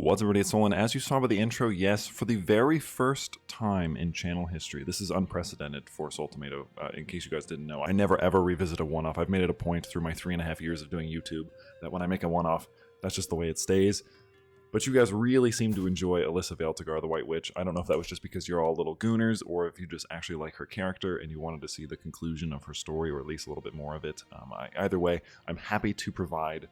What's up, everybody? It's Solon. As you saw by the intro, yes, for the very first time in channel history, this is unprecedented for Soul Tomato, in case you guys didn't know. I never ever revisit a one-off. I've made it a point through my 3.5 years of doing YouTube that when I make a one-off, that's just the way it stays. But you guys really seem to enjoy Alyssa Vaeltagar, the White Witch. I don't know if that was just because you're all little gooners, or if you just actually like her character and you wanted to see the conclusion of her story, or at least a little bit more of it. Either way, I'm happy to provide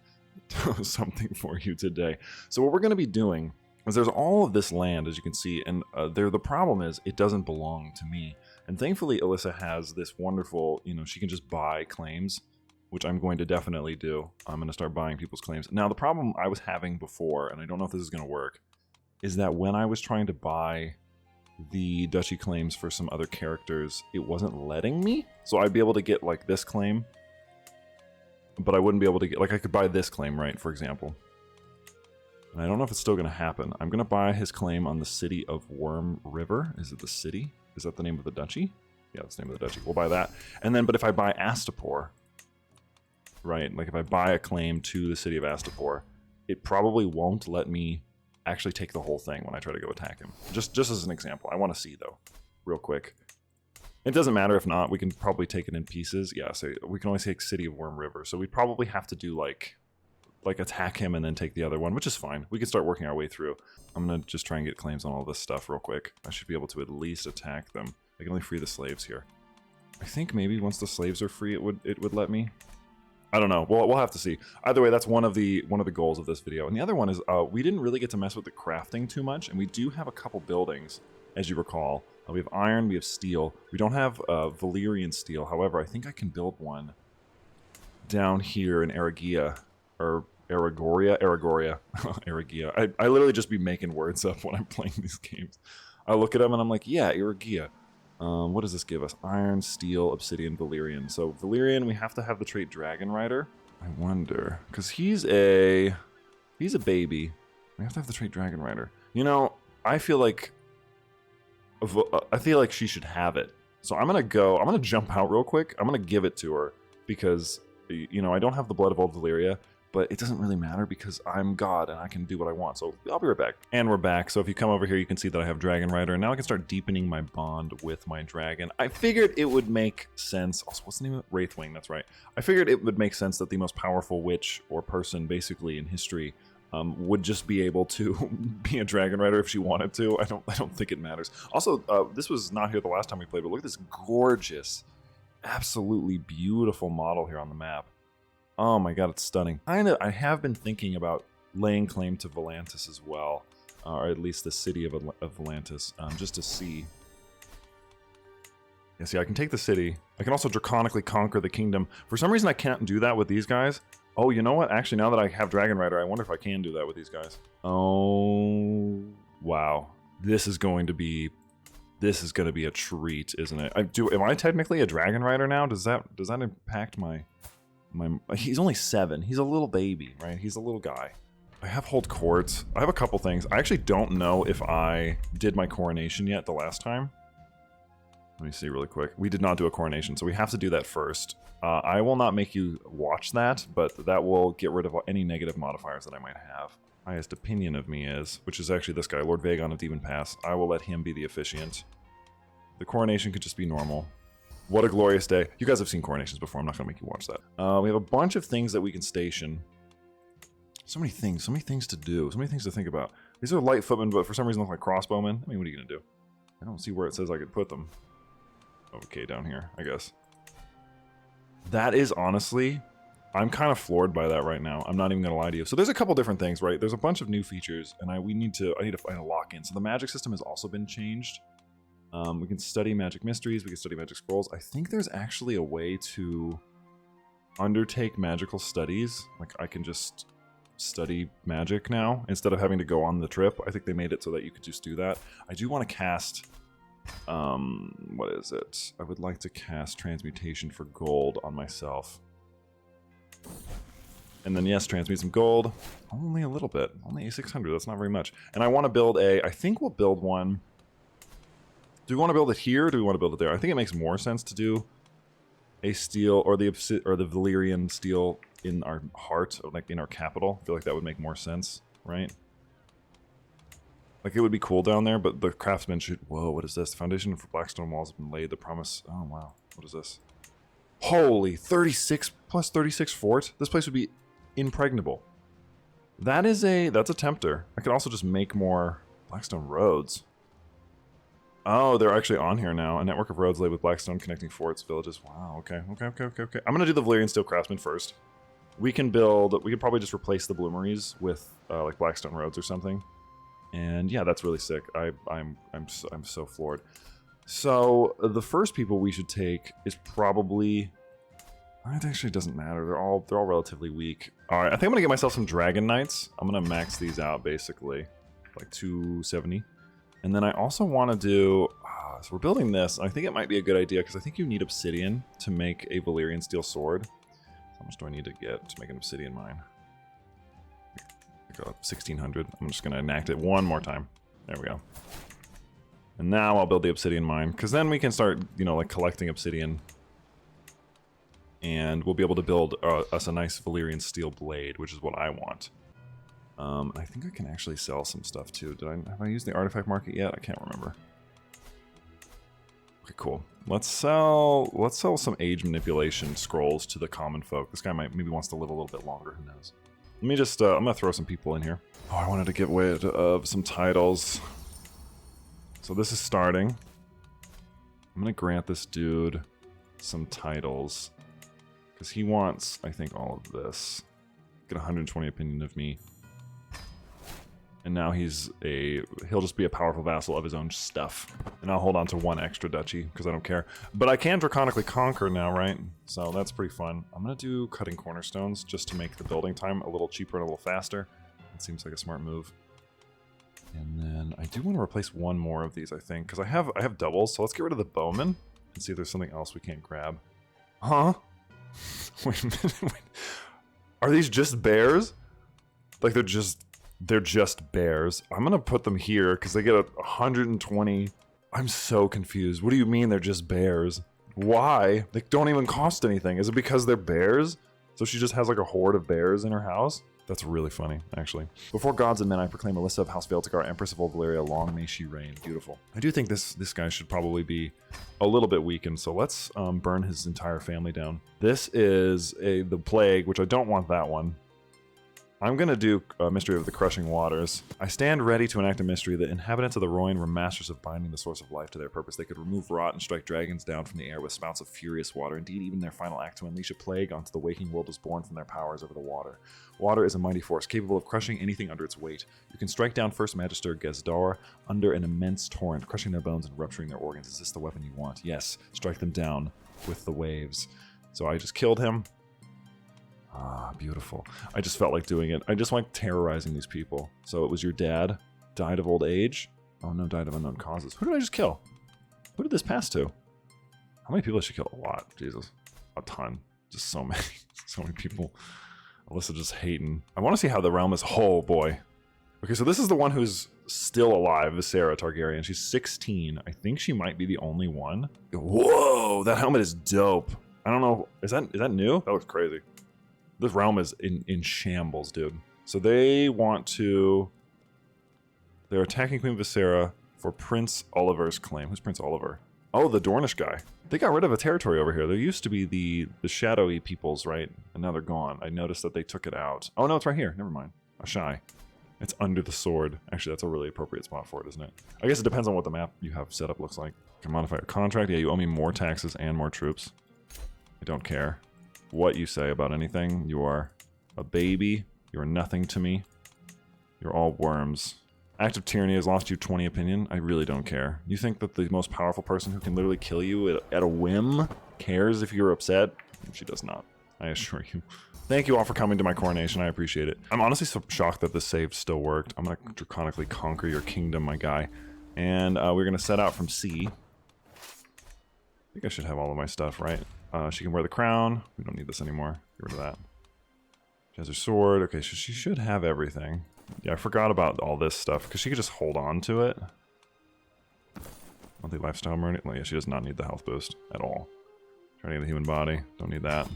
something for you today. So what we're going to be doing is there's all of this land, as you can see, and the problem is it doesn't belong to me. And thankfully, Alyssa has this wonderful, she can just buy claims, which I'm going to definitely do. I'm going to start buying people's claims. Now, the problem I was having before, and I don't know if this is going to work, is that when I was trying to buy the duchy claims for some other characters, it wasn't letting me. So I'd be able to get like this claim, but I wouldn't be able to get, like, I could buy this claim, right, for example. And I don't know if it's still going to happen. I'm going to buy his claim on the city of Worm River. Is it the city? Is that the name of the duchy? Yeah, that's the name of the duchy. We'll buy that. And then, but if I buy Astapor, right, like if I buy a claim to the city of Astapor, it probably won't let me actually take the whole thing when I try to go attack him. Just as an example. I want to see, though, real quick. It doesn't matter if not, we can probably take it in pieces. Yeah, so we can only take City of Worm River. So we'd probably have to do like attack him and then take the other one, which is fine. We can start working our way through. I'm going to just try and get claims on all this stuff real quick. I should be able to at least attack them. I can only free the slaves here. I think maybe once the slaves are free, it would let me. I don't know. We'll have to see. Either way, that's one of the goals of this video. And the other one is we didn't really get to mess with the crafting too much, and we do have a couple buildings, as you recall. We have iron, we have steel. We don't have Valyrian steel. However, I think I can build one down here in Aragia, or Aragoria. Aragia. I literally just be making words up when I'm playing these games. I look at them and I'm like, yeah, Aragia. What does this give us? Iron, steel, obsidian, Valyrian. So Valyrian, we have to have the trait Dragon Rider. I wonder, because he's a baby. We have to have the trait Dragon Rider. I feel like she should have it. So I'm gonna jump out real quick. I'm gonna give it to her because, I don't have the blood of old Valyria, but it doesn't really matter because I'm God and I can do what I want. So I'll be right back. And we're back. So if you come over here, you can see that I have Dragon Rider. And now I can start deepening my bond with my dragon. I figured it would make sense. Also, what's the name of it? Wraithwing, that's right. I figured it would make sense that the most powerful witch or person basically in history would just be able to be a Dragon Rider if she wanted to. I don't think it matters. Also, this was not here the last time we played, but look at this gorgeous, absolutely beautiful model here on the map. Oh my god, it's stunning. I have been thinking about laying claim to Volantis as well, or at least the city of Volantis, just to see. Yeah, see, I can take the city. I can also draconically conquer the kingdom. For some reason, I can't do that with these guys. Oh, you know what? Actually, now that I have Dragon Rider, I wonder if I can do that with these guys. Oh, wow. This is going to be a treat, isn't it? Am I technically a Dragon Rider now? Does that impact my he's only 7. He's a little baby, right? He's a little guy. I have hold courts. I have a couple things. I actually don't know if I did my coronation yet the last time. Let me see really quick. We did not do a coronation, so we have to do that first. I will not make you watch that, but that will get rid of any negative modifiers that I might have. Highest opinion of me is, which is actually this guy, Lord Vagon of Demon Pass. I will let him be the officiant. The coronation could just be normal. What a glorious day. You guys have seen coronations before. I'm not going to make you watch that. We have a bunch of things that we can station. So many things to do, so many things to think about. These are light footmen, but for some reason look like crossbowmen. I mean, what are you going to do? I don't see where it says I could put them. Okay, down here, I guess. That is honestly, I'm kind of floored by that right now. I'm not even going to lie to you. So there's a couple different things, right? There's a bunch of new features, and I need to find a lock-in. So the magic system has also been changed. We can study magic mysteries, we can study magic scrolls. I think there's actually a way to undertake magical studies. Like, I can just study magic now, instead of having to go on the trip. I think they made it so that you could just do that. I do want to cast, what is it? I would like to cast Transmutation for gold on myself. And then, yes, transmute some gold. Only a little bit. Only 600, that's not very much. And I want to build I think we'll build one. Do we want to build it here, or do we want to build it there? I think it makes more sense to do a steel, or the Valyrian steel in our heart, or like in our capital. I feel like that would make more sense, right? Like, it would be cool down there, but the craftsmen should... Whoa, what is this? The foundation for Blackstone walls have been laid. The promise... Oh, wow. What is this? Holy, 36 plus 36 fort? This place would be impregnable. That's a tempter. I could also just make more Blackstone roads. Oh, they're actually on here now. A network of roads laid with Blackstone connecting forts, villages. Wow, okay. I'm gonna do the Valyrian Steel Craftsman first. We could probably just replace the bloomeries with like Blackstone roads or something. And yeah, that's really sick. I'm so floored. So the first people we should take is probably... It actually doesn't matter. They're all relatively weak. All right, I think I'm gonna get myself some Dragon Knights. I'm gonna max these out basically, like 270. And then I also want to do. So we're building this. I think it might be a good idea because I think you need obsidian to make a Valyrian steel sword. How much do I need to get to make an obsidian mine? I got 1600. I'm just gonna enact it one more time. There we go. And now I'll build the obsidian mine because then we can start, like collecting obsidian. And we'll be able to build us a nice Valyrian steel blade, which is what I want. I think I can actually sell some stuff too. Have I used the artifact market yet? I can't remember. Okay, cool. Let's sell some age manipulation scrolls to the common folk. This guy maybe wants to live a little bit longer. Who knows? Let me just. I'm gonna throw some people in here. Oh, I wanted to get rid of some titles. So this is starting. I'm gonna grant this dude some titles. Because he wants, I think, all of this. Get 120 opinion of me. And now he'll just be a powerful vassal of his own stuff. And I'll hold on to one extra duchy, because I don't care. But I can draconically conquer now, right? So that's pretty fun. I'm going to do cutting cornerstones, just to make the building time a little cheaper and a little faster. It seems like a smart move. And then I do want to replace one more of these, I think. Because I have doubles, so let's get rid of the bowman. And see if there's something else we can't grab. Huh? Wait a minute. Wait. Are these just bears? Like they're just bears. I'm gonna put them here because they get 120. I'm so confused. What do you mean they're just bears? Why? They don't even cost anything. Is it because they're bears? So she just has like a horde of bears in her house? That's really funny, actually. Before gods and men, I proclaim Alyssa of House Vaeltikar, Empress of Old Valyria. Long may she reign. Beautiful. I do think this guy should probably be a little bit weakened, so let's burn his entire family down. This is the plague, which I don't want that one. I'm going to do a mystery of the crushing waters. I stand ready to enact a mystery. The inhabitants of the Roin were masters of binding the source of life to their purpose. They could remove rot and strike dragons down from the air with spouts of furious water. Indeed, even their final act to unleash a plague onto the waking world was born from their powers over the water. Water is a mighty force, capable of crushing anything under its weight. You can strike down First Magister Giscar under an immense torrent, crushing their bones and rupturing their organs. Is this the weapon you want? Yes. Strike them down with the waves. So I just killed him. Ah, beautiful. I just felt like doing it. I just like terrorizing these people. So it was your dad, died of old age. Oh no, died of unknown causes. Who did I just kill? Who did this pass to? How many people did she kill? A lot. Jesus. A ton. Just so many. So many people. Alyssa just hating. I want to see how the realm is. Oh boy. Okay, so this is the one who's still alive, Visera Targaryen. She's 16. I think she might be the only one. Whoa, that helmet is dope. I don't know. Is that new? That looks crazy. This realm is in shambles, dude. So they want to... They're attacking Queen Visera for Prince Oliver's claim. Who's Prince Oliver? Oh, the Dornish guy. They got rid of a territory over here. There used to be the shadowy peoples, right? And now they're gone. I noticed that they took it out. Oh, no, it's right here. Never mind. Ashai. It's under the sword. Actually, that's a really appropriate spot for it, isn't it? I guess it depends on what the map you have set up looks like. Can modify your contract. Yeah, you owe me more taxes and more troops. I don't care what you say about anything. You are a baby. You are nothing to me. You're all worms. Act of tyranny has lost you 20 opinion. I really don't care. You think that the most powerful person who can literally kill you at a whim cares if you're upset? She does not. I assure you. Thank you all for coming to my coronation. I appreciate it. I'm honestly so shocked that this save still worked. I'm going to draconically conquer your kingdom, my guy. And we're going to set out from C. I think I should have all of my stuff, right? She can wear the crown. We don't need this anymore. Get rid of that. She has her sword. Okay, so she should have everything. Yeah, I forgot about all this stuff, because she could just hold on to it. Monthly lifestyle murder. Well, yeah, she does not need the health boost at all. Trying to get the human body. Don't need that.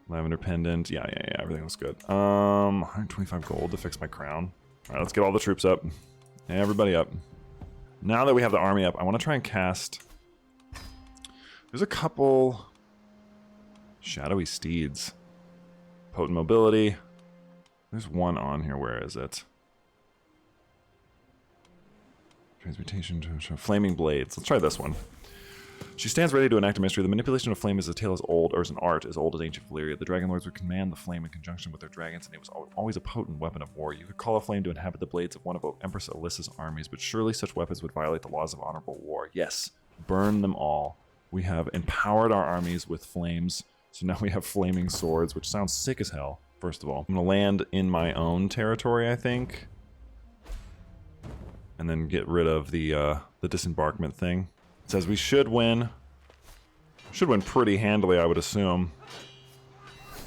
Lavender pendant. Yeah, everything looks good. 125 gold to fix my crown. All right, let's get all the troops up. Everybody up. Now that we have the army up, I want to try and cast... There's a couple... Shadowy Steeds. Potent Mobility. There's one on here. Where is it? Transmutation to Flaming Blades. Let's try this one. She stands ready to enact a mystery. The manipulation of flame is a tale as old, or as an art, as old as ancient Valyria. The Dragon Lords would command the flame in conjunction with their dragons, and it was always a potent weapon of war. You could call a flame to inhabit the blades of one of Empress Alyssa's armies, but surely such weapons would violate the laws of honorable war. Yes, burn them all. We have empowered our armies with flames, so now we have flaming swords, which sounds sick as hell, first of all. I'm going to land in my own territory, I think, and then get rid of the disembarkment thing. It says we should win. Should win pretty handily, I would assume.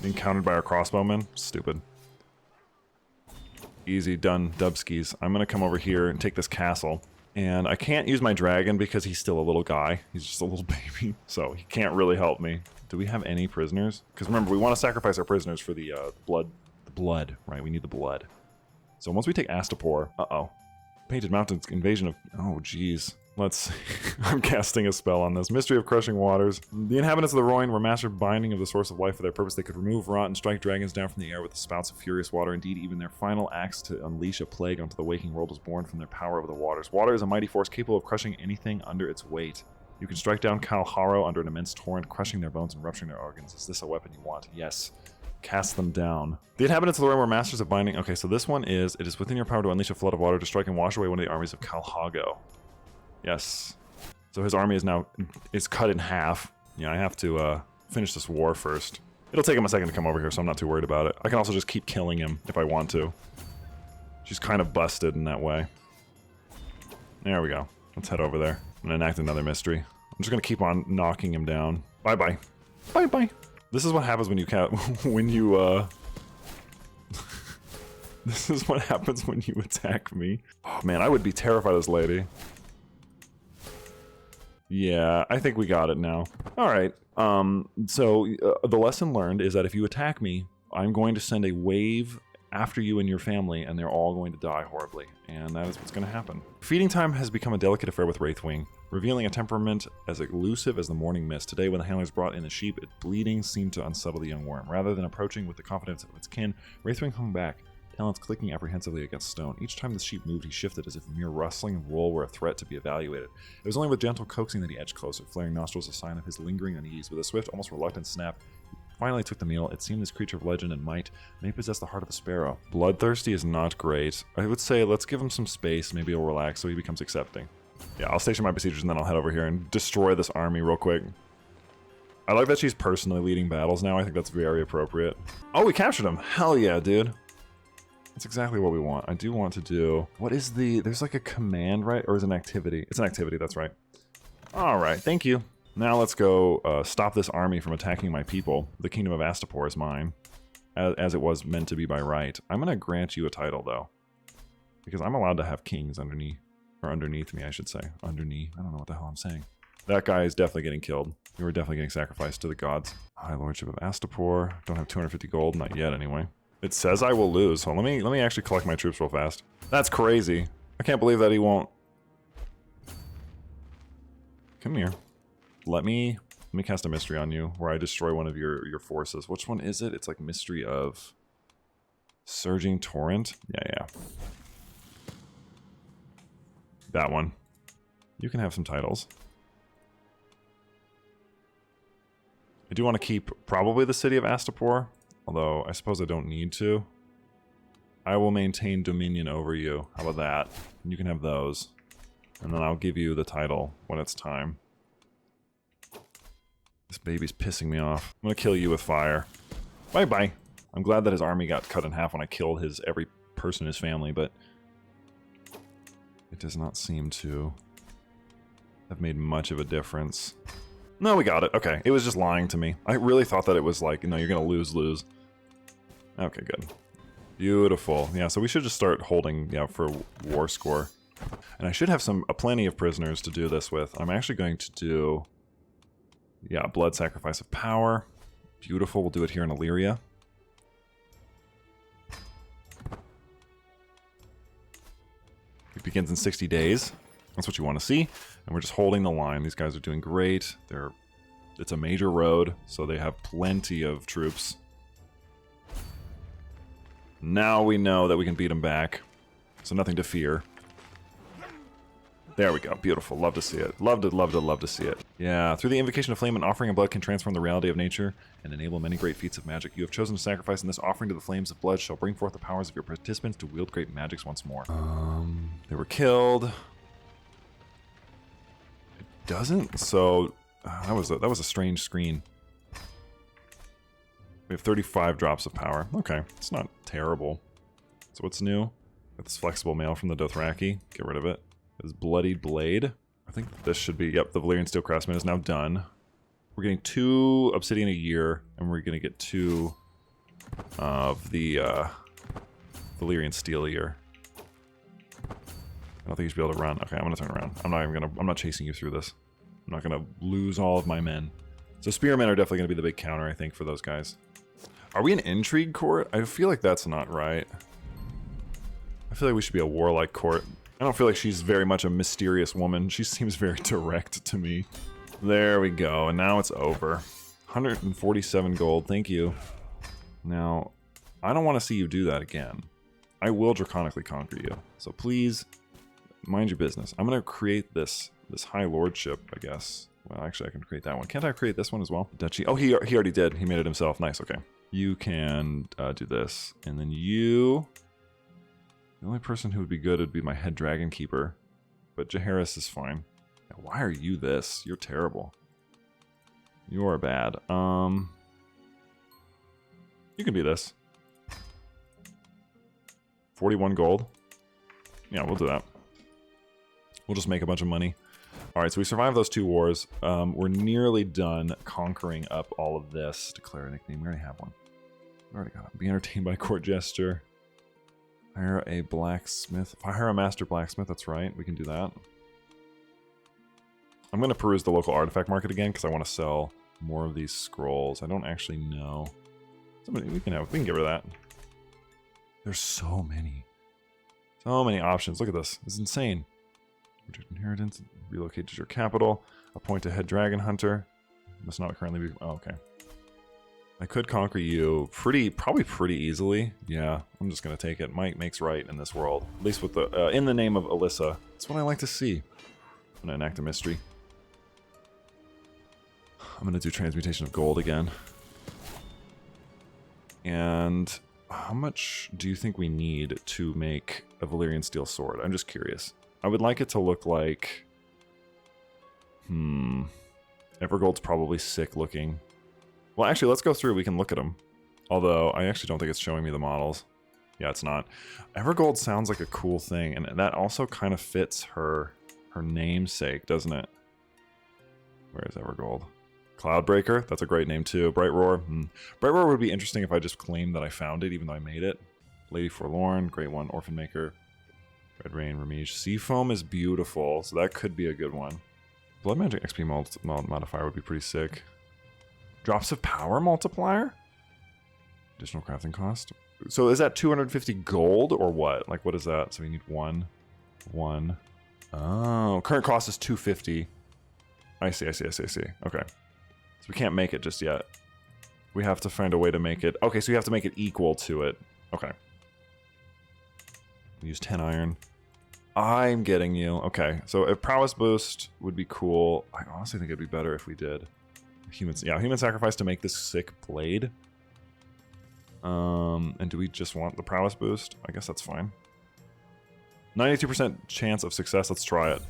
Being countered by our crossbowmen? Stupid. Easy, done, dubskis. I'm gonna come over here and take this castle. And I can't use my dragon because he's still a little guy. He's just a little baby, so he can't really help me. Do we have any prisoners? Because remember, we want to sacrifice our prisoners for the blood. The blood, right? We need the blood. So once we take Astapor... Uh-oh. Painted Mountains invasion of... Oh, jeez. Let's see. I'm casting a spell on this. Mystery of Crushing Waters. The inhabitants of the Roin were mastered binding of the source of life for their purpose. They could remove, rot, and strike dragons down from the air with the spouts of furious water. Indeed, even their final acts to unleash a plague onto the waking world was born from their power over the waters. Water is a mighty force capable of crushing anything under its weight. You can strike down Kalharo under an immense torrent, crushing their bones and rupturing their organs. Is this a weapon you want? Yes. Cast them down. The inhabitants of the Roin were masters of binding. Okay, so this one is, it is within your power to unleash a flood of water to strike and wash away one of the armies of Kalhago. Yes. So his army is cut in half. Yeah, I have to finish this war first. It'll take him a second to come over here, so I'm not too worried about it. I can also just keep killing him if I want to. She's kind of busted in that way. There we go. Let's head over there and enact another mystery. I'm just gonna keep on knocking him down. Bye-bye. Bye-bye. This is what happens when you This is what happens when you attack me. Oh man, I would be terrified of this lady. Yeah, I think we got it now. Alright, so the lesson learned is that if you attack me, I'm going to send a wave after you and your family, and they're all going to die horribly. And that is what's going to happen. Feeding time has become a delicate affair with Wraithwing, revealing a temperament as elusive as the morning mist. Today, when the handlers brought in the sheep, its bleating seemed to unsettle the young worm. Rather than approaching with the confidence of its kin, Wraithwing hung back, talons clicking apprehensively against stone. Each time the sheep moved, he shifted as if mere rustling of wool were a threat to be evaluated. It was only with gentle coaxing that he edged closer, flaring nostrils a sign of his lingering unease. With a swift, almost reluctant snap, he finally took the meal. It seemed this creature of legend and might may possess the heart of a sparrow. Bloodthirsty is not great. I would say let's give him some space, maybe he'll relax so he becomes accepting. Yeah, I'll station my besiegers and then I'll head over here and destroy this army real quick. I like that she's personally leading battles now. I think that's very appropriate. Oh, we captured him! Hell yeah, dude. That's exactly what we want. I do want to do... What is the... There's like a command, right? Or is it an activity? It's an activity, that's right. Alright, thank you. Now let's go stop this army from attacking my people. The Kingdom of Astapor is mine. As it was meant to be by right. I'm going to grant you a title, though. Because I'm allowed to have kings underneath. Or underneath me, I should say. Underneath. I don't know what the hell I'm saying. That guy is definitely getting killed. You were definitely getting sacrificed to the gods. High Lordship of Astapor. Don't have 250 gold. Not yet, anyway. It says I will lose, so let me actually collect my troops real fast. That's crazy. I can't believe that he won't. Come here. Let me cast a mystery on you where I destroy one of your forces. Which one is it? It's like mystery of Surging Torrent. Yeah. That one. You can have some titles. I do want to keep probably the city of Astapor. Although, I suppose I don't need to. I will maintain dominion over you. How about that? You can have those. And then I'll give you the title when it's time. This baby's pissing me off. I'm gonna kill you with fire. Bye-bye. I'm glad that his army got cut in half when I killed every person in his family, but... it does not seem to have made much of a difference. No, we got it. Okay, it was just lying to me. I really thought that it was like, no, you're gonna lose. Okay, good. Beautiful. Yeah, so we should just start holding, for war score. And I should have plenty of prisoners to do this with. I'm actually going to do, blood sacrifice of power. Beautiful. We'll do it here in Elyria. begins in 60 days. That's what you want to see. And we're just holding the line. These guys are doing great. It's a major road, so they have plenty of troops. Now we know that we can beat them back. So nothing to fear. There we go. Beautiful. Love to see it. Love to see it. Yeah. Through the invocation of flame, an offering of blood can transform the reality of nature and enable many great feats of magic. You have chosen to sacrifice, and this offering to the flames of blood shall bring forth the powers of your participants to wield great magics once more. They were killed. It doesn't. So that was a strange screen. We have 35 drops of power. Okay, it's not terrible. So what's new? It's flexible mail from the Dothraki. Get rid of it. This bloodied blade. I think this should be, yep, the Valyrian Steel Craftsman is now done. We're getting 2 obsidian a year, and we're going to get 2 of the Valyrian Steel a year. I don't think you should be able to run. Okay, I'm going to turn around. I'm not chasing you through this. I'm not going to lose all of my men. So spearmen are definitely going to be the big counter, I think, for those guys. Are we an intrigue court? I feel like that's not right. I feel like we should be a warlike court. I don't feel like she's very much a mysterious woman. She seems very direct to me. There we go, and now it's over. 147 gold, thank you. Now, I don't want to see you do that again. I will draconically conquer you. So please, mind your business. I'm going to create this high lordship, I guess. Well, actually, I can create that one. Can't I create this one as well? Duchy. Oh, he already did. He made it himself. Nice, okay. You can do this. And then you... The only person who would be good would be my head dragon keeper. But Jaehaerys is fine. Now, why are you this? You're terrible. You are bad. You can be this. 41 gold. Yeah, we'll do that. We'll just make a bunch of money. Alright, so we survived those 2 wars. We're nearly done conquering up all of this. Declare a nickname. We already have one. We already got it. Be entertained by court jester. Hire a blacksmith. If I hire a master blacksmith, that's right. We can do that. I'm going to peruse the local artifact market again because I want to sell more of these scrolls. I don't actually know. We can get rid of that. There's so many. So many options. Look at this. This is insane. Reject inheritance. Relocate to your capital. Appoint a head dragon hunter. Must not currently be... Oh, okay. I could conquer you probably pretty easily. Yeah, I'm just going to take it. Might makes right in this world. At least with the... in the name of Alyssa. That's what I like to see. I'm going to enact a mystery. I'm going to do transmutation of gold again. And how much do you think we need to make a Valyrian steel sword? I'm just curious. I would like it to look like... Evergold's probably sick looking. Well, actually, let's go through. We can look at them. Although, I actually don't think it's showing me the models. Yeah, it's not. Evergold sounds like a cool thing, and that also kind of fits her namesake, doesn't it? Where is Evergold? Cloudbreaker, that's a great name too. Bright Roar. Bright Roar would be interesting if I just claimed that I found it, even though I made it. Lady Forlorn, great one. Orphan Maker. Red Rain, Ramige. Seafoam is beautiful, so that could be a good one. Blood Magic XP modifier would be pretty sick. Drops of Power multiplier? Additional crafting cost. So is that 250 gold or what? Like, what is that? So we need one. Oh, current cost is 250. I see. Okay. So we can't make it just yet. We have to find a way to make it. Okay, so you have to make it equal to it. Okay. Use 10 iron. I'm getting you. Okay, so a prowess boost would be cool. I honestly think it'd be better if we did. Human sacrifice to make this sick blade. And do we just want the prowess boost? I guess that's fine. 92% chance of success. Let's try it.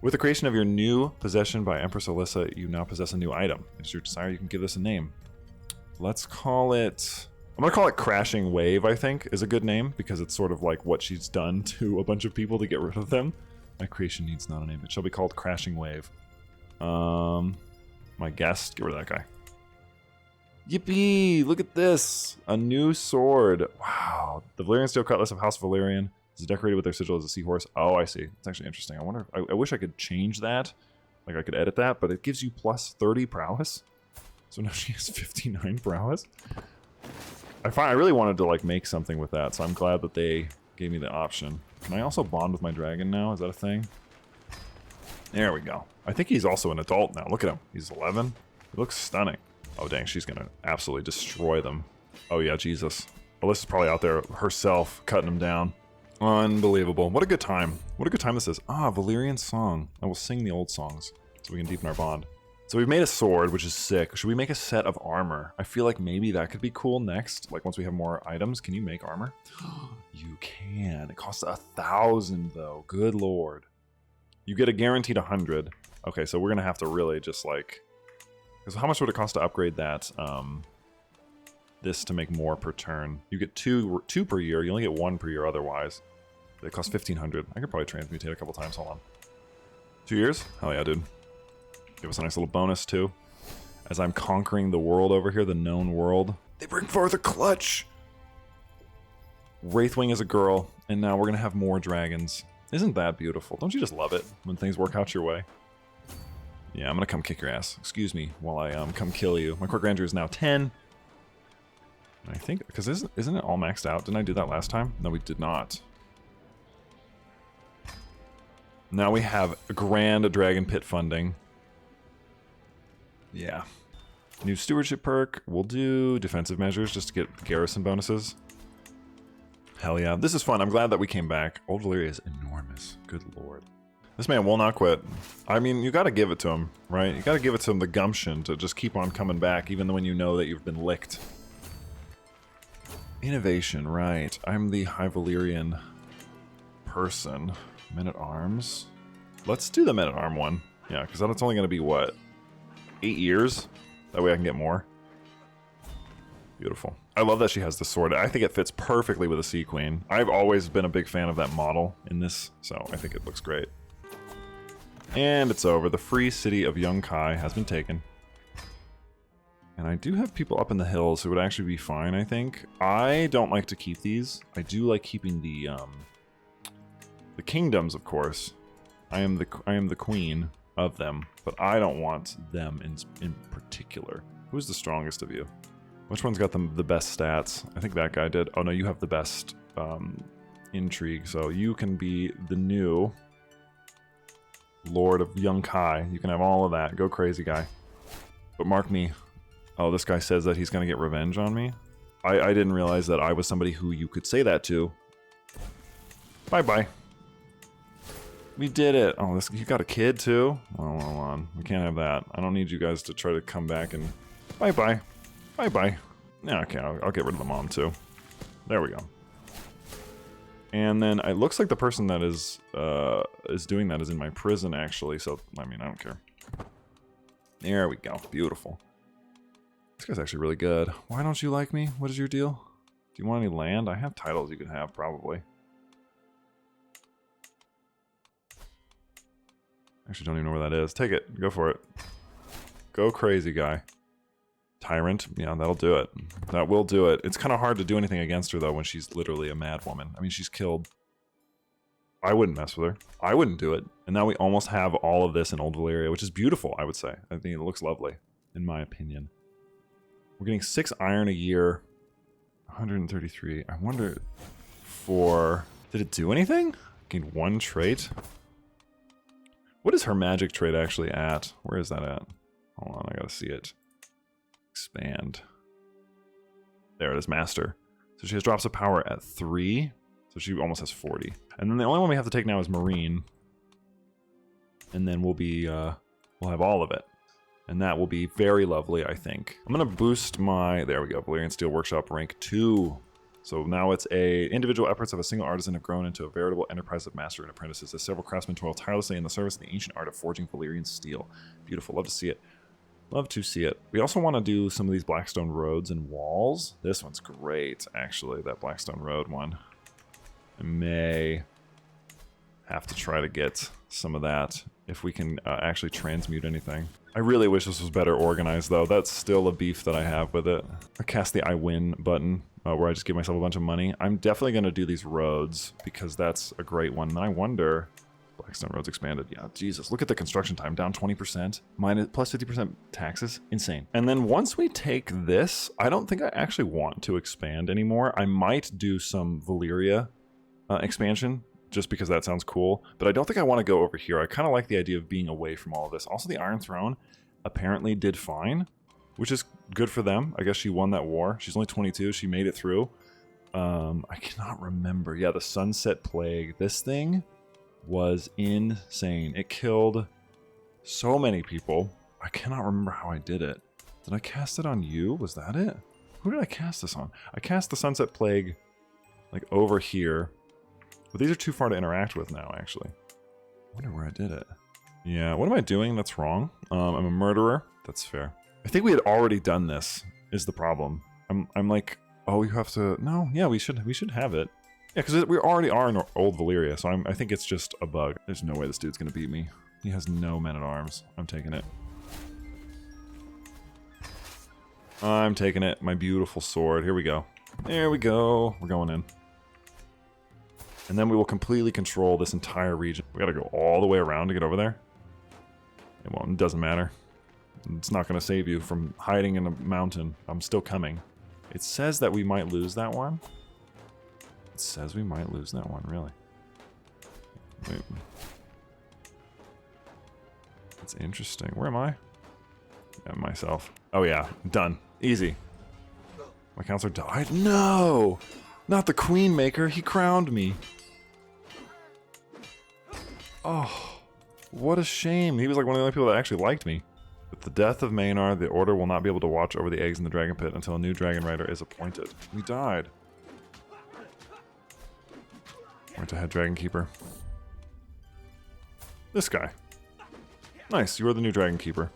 With the creation of your new possession by Empress Alyssa, you now possess a new item. If it's your desire, you can give this a name. Let's call it... I'm going to call it Crashing Wave, I think, is a good name, because it's sort of like what she's done to a bunch of people to get rid of them. My creation needs not a name. It shall be called Crashing Wave. My guest, get rid of that guy. Yippee! Look at this! A new sword. Wow. The Valyrian Steel Cutlass of House Valyrian is decorated with their sigil as a seahorse. Oh, I see. It's actually interesting. I wonder if, I wish I could change that. Like, I could edit that, but it gives you plus 30 prowess. So now she has 59 prowess. I really wanted to, like, make something with that, so I'm glad that they gave me the option. Can I also bond with my dragon now? Is that a thing? There we go. I think he's also an adult now. Look at him. He's 11. He looks stunning. Oh, dang. She's going to absolutely destroy them. Oh, yeah. Jesus. Alyssa's probably out there herself cutting them down. Unbelievable. What a good time. What a good time this is. Ah, Valyrian song. I will sing the old songs so we can deepen our bond. So we've made a sword, which is sick. Should we make a set of armor? I feel like maybe that could be cool next. Like once we have more items. Can you make armor? You can. It costs 1,000 though. Good lord. You get a guaranteed 100. Okay, so we're gonna have to really just like, because how much would it cost to upgrade that? This to make more per turn. You get two per year. You only get 1 per year otherwise. They cost 1,500. I could probably transmutate a couple times. Hold on. 2 years? Hell yeah, dude. Give us a nice little bonus too. As I'm conquering the world over here, the known world. They bring forth a clutch. Wraithwing is a girl, and now we're gonna have more dragons. Isn't that beautiful? Don't you just love it when things work out your way? Yeah, I'm gonna come kick your ass. Excuse me while I come kill you. My court grandeur is now 10. I think, because isn't it all maxed out? Didn't I do that last time? No, we did not. Now we have a grand dragon pit funding. Yeah. New stewardship perk. We'll do defensive measures just to get garrison bonuses. Hell yeah. This is fun. I'm glad that we came back. Old Valyria is enormous. Good lord. This man will not quit. I mean, you gotta give it to him, right? You gotta give it to him the gumption to just keep on coming back, even when you know that you've been licked. Innovation, right. I'm the High Valyrian person. Men-at-Arms. Let's do the Men-at-Arm one. Yeah, because that's only gonna be, what? 8 years? That way I can get more. Beautiful. I love that she has the sword. I think it fits perfectly with a Sea Queen. I've always been a big fan of that model in this, so I think it looks great. And it's over. The free city of Yunkai has been taken. And I do have people up in the hills who would actually be fine, I think. I don't like to keep these. I do like keeping the kingdoms, of course. I am the queen of them, but I don't want them in particular. Who's the strongest of you? Which one's got the best stats? I think that guy did. Oh no, you have the best intrigue, so you can be the new Lord of Yunkai. You can have all of that. Go crazy, guy. But mark me. Oh, this guy says that he's going to get revenge on me? I didn't realize that I was somebody who you could say that to. Bye-bye. We did it. Oh, you got a kid too? Oh, hold on. We can't have that. I don't need you guys to try to come back and... Bye-bye. Bye-bye. Yeah, okay, I'll get rid of the mom too. There we go. And then it looks like the person that is doing that is in my prison, actually. So, I mean, I don't care. There we go. Beautiful. This guy's actually really good. Why don't you like me? What is your deal? Do you want any land? I have titles you could have, probably. Actually, don't even know where that is. Take it. Go for it. Go crazy, guy. Tyrant. Yeah, that'll do it. That will do it. It's kind of hard to do anything against her, though, when she's literally a mad woman. I mean, she's killed... I wouldn't mess with her. I wouldn't do it. And now we almost have all of this in Old Valyria, which is beautiful, I would say. I think it looks lovely, in my opinion. We're getting 6 iron a year. 133. I wonder for... Did it do anything? Gained 1 trait? What is her magic trait actually at? Where is that at? Hold on, I gotta see it. Expand. There it is, Master. So she has drops of power at 3. So she almost has 40. And then the only one we have to take now is Meereen. And then we'll be, we'll have all of it. And that will be very lovely, I think. I'm gonna boost my, there we go, Valyrian Steel Workshop rank 2. So now it's individual efforts of a single artisan have grown into a veritable enterprise of master and apprentices as several craftsmen toil tirelessly in the service of the ancient art of forging Valyrian steel. Beautiful, love to see it. Love to see it. We also want to do some of these Blackstone roads and walls. This one's great, actually, that Blackstone road one. I may have to try to get some of that if we can actually transmute anything. I really wish this was better organized, though. That's still a beef that I have with it. I cast the I win button, where I just give myself a bunch of money. I'm definitely going to do these roads, because that's a great one. And I wonder... Blackstone roads expanded. Yeah, Jesus. Look at the construction time. Down 20%. Plus 50% taxes. Insane. And then once we take this, I don't think I actually want to expand anymore. I might do some Valyria expansion, just because that sounds cool. But I don't think I want to go over here. I kind of like the idea of being away from all of this. Also, the Iron Throne apparently did fine, which is good for them. I guess she won that war. She's only 22. She made it through. I cannot remember. Yeah, the Sunset Plague. This thing was insane. It killed so many people. I cannot remember how I did it. Did I cast it on you? Was that it? Who did I cast this on? I cast the Sunset Plague like over here. But these are too far to interact with now, actually. I wonder where I did it. Yeah, what am I doing that's wrong? I'm a murderer. That's fair. I think we had already done this, is the problem. I'm like, oh, you have to... No, yeah, we should have it. Yeah, because we already are in old Valyria, so I think it's just a bug. There's no way this dude's going to beat me. He has no men-at-arms. I'm taking it. I'm taking it. My beautiful sword. Here we go. There we go. We're going in. And then we will completely control this entire region. We gotta go all the way around to get over there. It doesn't matter. It's not gonna save you from hiding in a mountain. I'm still coming. It says that we might lose that one. It says we might lose that one, really. Wait. That's interesting. Where am I? Yeah, myself. Oh yeah, done. Easy. My counselor died? No! Not the Queen Maker, he crowned me. Oh, what a shame. He was like one of the only people that actually liked me. With the death of Maynard, the Order will not be able to watch over the eggs in the Dragon Pit until a new Dragon Rider is appointed. We died. Where's the head Dragon Keeper? This guy. Nice, you are the new Dragon Keeper.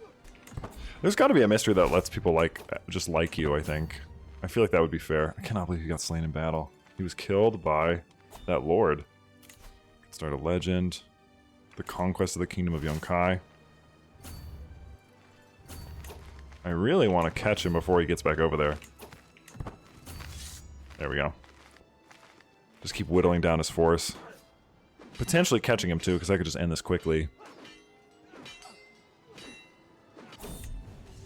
There's got to be a mystery that lets people just like you, I think. I feel like that would be fair. I cannot believe he got slain in battle. He was killed by that lord. Start a legend. The Conquest of the Kingdom of Yunkai. I really want to catch him before he gets back over there. There we go. Just keep whittling down his force. Potentially catching him too, because I could just end this quickly.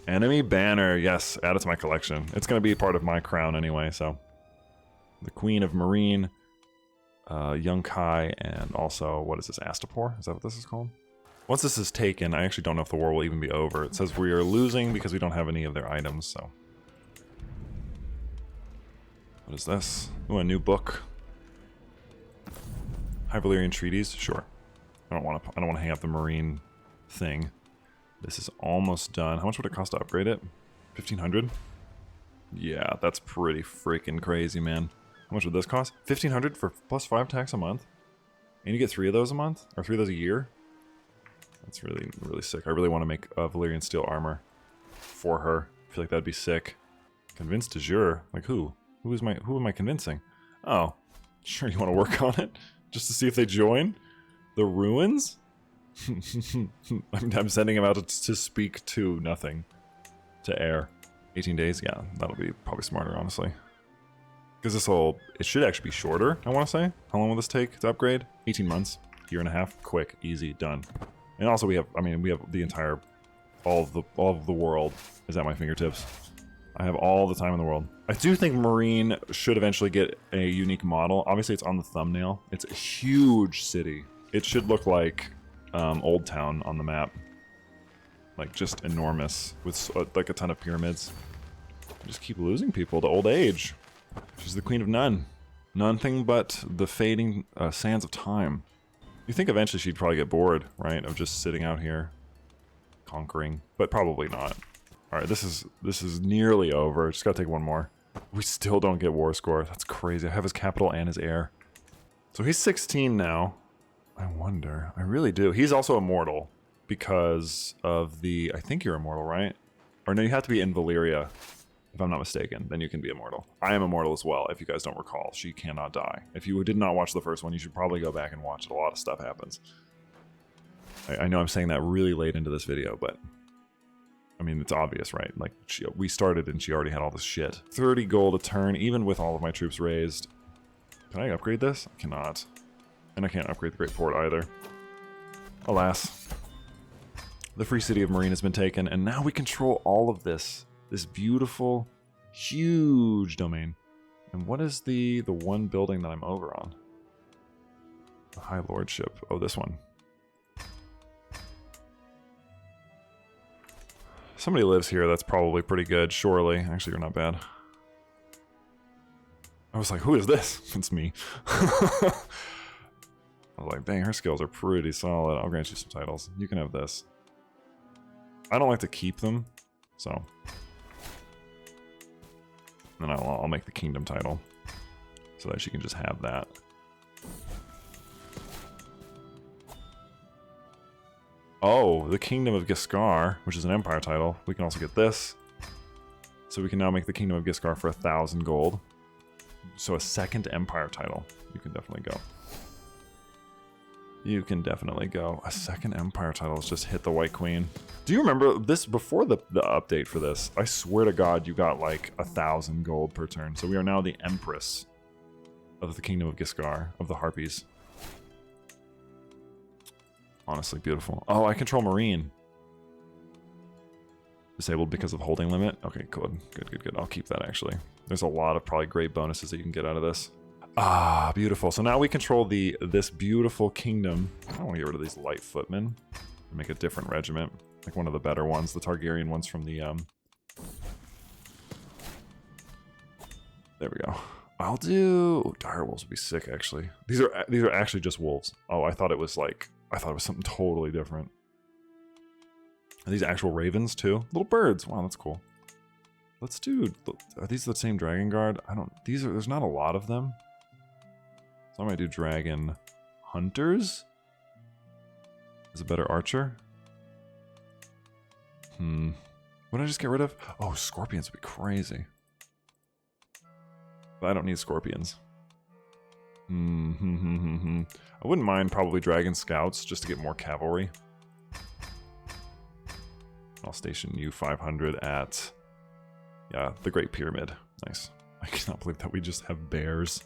Enemy banner, yes, add it to my collection. It's going to be part of my crown anyway, so. The Queen of Meereen, Yunkai, and also, what is this, Astapor? Is that what this is called? Once this is taken, I actually don't know if the war will even be over. It says we are losing because we don't have any of their items, so. What is this? Ooh, a new book. High Valyrian treaties? Sure. I don't want to hang up the Meereen thing. This is almost done. How much would it cost to upgrade it? 1,500? Yeah, that's pretty freaking crazy, man. How much would this cost? 1,500 for +5 tax a month? And you get 3 of those a month? Or 3 of those a year? That's really, really sick. I really want to make Valyrian steel armor for her. I feel like that'd be sick. Convince de jure? Like who? Who am I convincing? Oh, sure, you want to work on it? Just to see if they join? The ruins? I'm sending him out to speak to nothing. To air. 18 days? Yeah, that'll be probably smarter, honestly. Because it should actually be shorter, I want to say. How long will this take to upgrade? 18 months. Year and a half. Quick. Easy. Done. And also we have the entire, all of the world is at my fingertips. I have all the time in the world. I do think Meereen should eventually get a unique model. Obviously it's on the thumbnail. It's a huge city. It should look like Old Town on the map. Like just enormous with like a ton of pyramids. I just keep losing people to old age. She's the queen of none. Nothing but the fading sands of time. You think eventually she'd probably get bored, right? Of just sitting out here conquering, but probably not. All right, this is nearly over. Just gotta take one more. We still don't get war score. That's crazy. I have his capital and his heir. So he's 16 now. I wonder. I really do. He's also immortal because of the... I think you're immortal, right? Or no, you have to be in Valyria, if I'm not mistaken. Then you can be immortal. I am immortal as well, if you guys don't recall. She cannot die. If you did not watch the first one, you should probably go back and watch it. A lot of stuff happens. I know I'm saying that really late into this video, but... I mean, it's obvious, right? Like, we started and she already had all this shit. 30 gold a turn, even with all of my troops raised. Can I upgrade this? I cannot. And I can't upgrade the Great Fort either. Alas. The free city of Meereen has been taken, and now we control all of this. This beautiful, huge domain. And what is the one building that I'm over on? The High Lordship. Oh, this one. Somebody lives here that's probably pretty good, surely. Actually, you're not bad. I was like, who is this? It's me. I was like, dang, her skills are pretty solid. I'll grant you some titles. You can have this. I don't like to keep them, so. Then I'll make the kingdom title so that she can just have that. Oh, the Kingdom of Giscar, which is an empire title. We can also get this. So we can now make the Kingdom of Giscar for 1,000 gold. So a second empire title. You can definitely go. You can definitely go. A second empire title. Let's just hit the White Queen. Do you remember this before the update for this? I swear to God, you got like 1,000 gold per turn. So we are now the Empress of the Kingdom of Giscar, of the Harpies. Honestly, beautiful. Oh, I control Meereen. Disabled because of holding limit? Okay, good. Good. I'll keep that, actually. There's a lot of probably great bonuses that you can get out of this. Ah, beautiful. So now we control this beautiful kingdom. I want to get rid of these light footmen and make a different regiment. Like one of the better ones. The Targaryen ones from the... There we go. I'll do... Oh, dire wolves would be sick, actually. These are actually just wolves. Oh, I thought it was like... I thought it was something totally different. Are these actual ravens too? Little birds. Wow, that's cool. Let's do... Are these the same Dragon Guard? I don't... There's not a lot of them. So I might do Dragon Hunters. Is a better archer. What did I just get rid of? Oh, scorpions would be crazy. But I don't need scorpions. I wouldn't mind probably Dragon Scouts just to get more cavalry. I'll station you 500 at, yeah, the Great Pyramid. Nice. I cannot believe that we just have bears.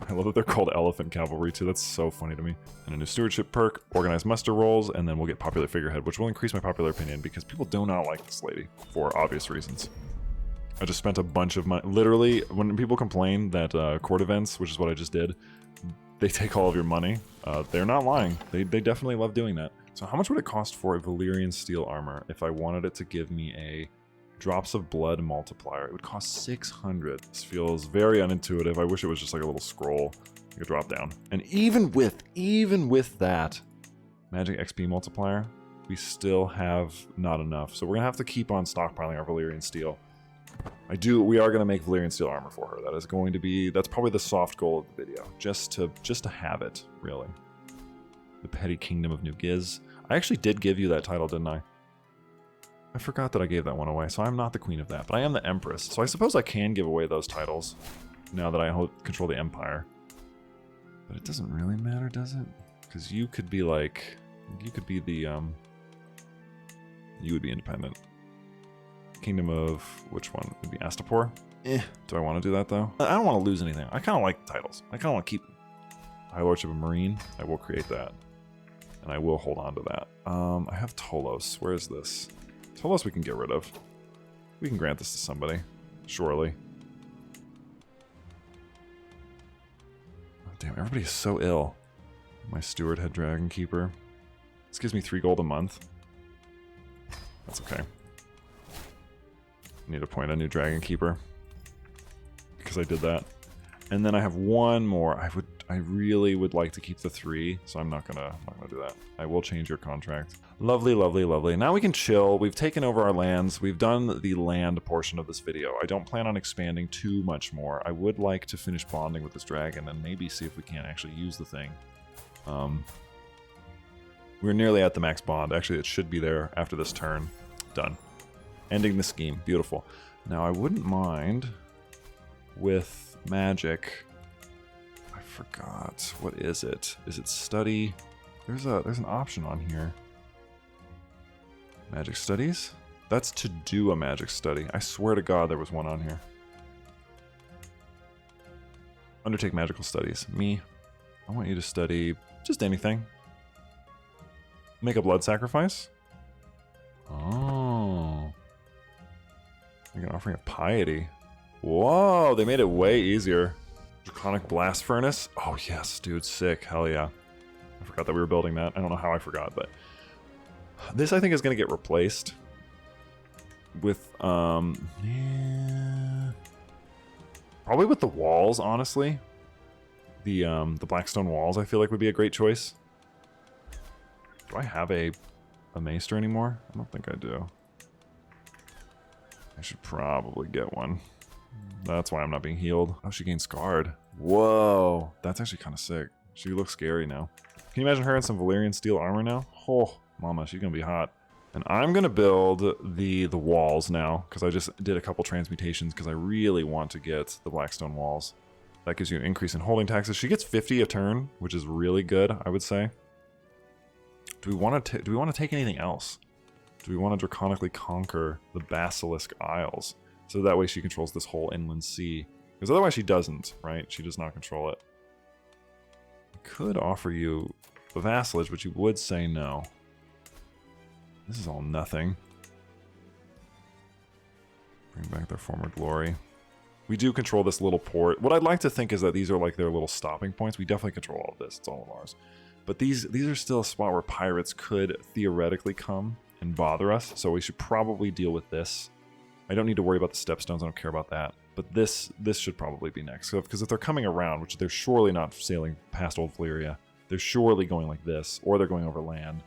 I love that they're called elephant cavalry too. That's so funny to me. And a new stewardship perk, organized muster rolls, and then we'll get popular figurehead, which will increase my popular opinion because people do not like this lady for obvious reasons. I just spent a bunch of money. Literally, when people complain that court events, which is what I just did, they take all of your money. They're not lying. They definitely love doing that. So how much would it cost for a Valyrian steel armor if I wanted it to give me a drops of blood multiplier? It would cost 600. This feels very unintuitive. I wish it was just like a little scroll you could drop down. And even with that magic XP multiplier, we still have not enough. So we're gonna have to keep on stockpiling our Valyrian steel. We are gonna make Valyrian steel armor for her. That is going to be, that's probably the soft goal of the video. Just to have it, really. The Petty Kingdom of New Giz. I actually did give you that title, didn't I? I forgot that I gave that one away, so I'm not the queen of that, but I am the Empress. So I suppose I can give away those titles now that I control the Empire. But it doesn't really matter, does it? Because you could be like, you could be the, you would be independent. Kingdom of, which one? Would be Astapor? Do I want to do that though? I don't want to lose anything. I kind of like titles. I kind of want to keep High Lordship of Meereen. I will create that. And I will hold on to that. I have Tolos. Where is this? Tolos we can get rid of. We can grant this to somebody. Surely. Oh, damn, everybody is so ill. My steward head dragon keeper. This gives me 3 gold a month. That's okay. I need to appoint a new dragon keeper. Because I did that. And then I have one more. I really would like to keep the 3, so I'm not gonna do that. I will change your contract. Lovely, lovely, lovely. Now we can chill. We've taken over our lands. We've done the land portion of this video. I don't plan on expanding too much more. I would like to finish bonding with this dragon and maybe see if we can actually use the thing. We're nearly at the max bond. Actually, it should be there after this turn. Done. Ending the scheme. Beautiful. Now I wouldn't mind with magic. I forgot. What is it? Is it study? There's an option on here. Magic studies? That's to do a magic study. I swear to God there was one on here. Undertake magical studies. Me. I want you to study just anything. Make a blood sacrifice? Oh. Make an offering of piety. Whoa, they made it way easier. Draconic blast furnace? Oh yes, dude, sick. Hell yeah. I forgot that we were building that. I don't know how I forgot, but this I think is going to get replaced with yeah, probably with the walls, honestly. The Blackstone walls I feel like would be a great choice. Do I have a maester anymore? I don't think I do. I should probably get one. That's why I'm not being healed. Oh, she gained scarred. Whoa, that's actually kind of sick. She looks scary now. Can you imagine her in some Valyrian steel armor now? Oh, mama, she's gonna be hot. And I'm gonna build the walls now, because I just did a couple transmutations because I really want to get the Blackstone walls. That gives you an increase in holding taxes. She gets 50 a turn, which is really good, I would say. Do we want to take anything else? Do we want to draconically conquer the Basilisk Isles? So that way she controls this whole inland sea. Because otherwise she doesn't, right? She does not control it. I could offer you a vassalage, but you would say no. This is all nothing. Bring back their former glory. We do control this little port. What I'd like to think is that these are like their little stopping points. We definitely control all of this. It's all of ours. But these are still a spot where pirates could theoretically come and bother us. So we should probably deal with this. I don't need to worry about the stepstones. I don't care about that. But this should probably be next. Because if they're coming around, which they're surely not sailing past Old Valyria, they're surely going like this, or they're going over land.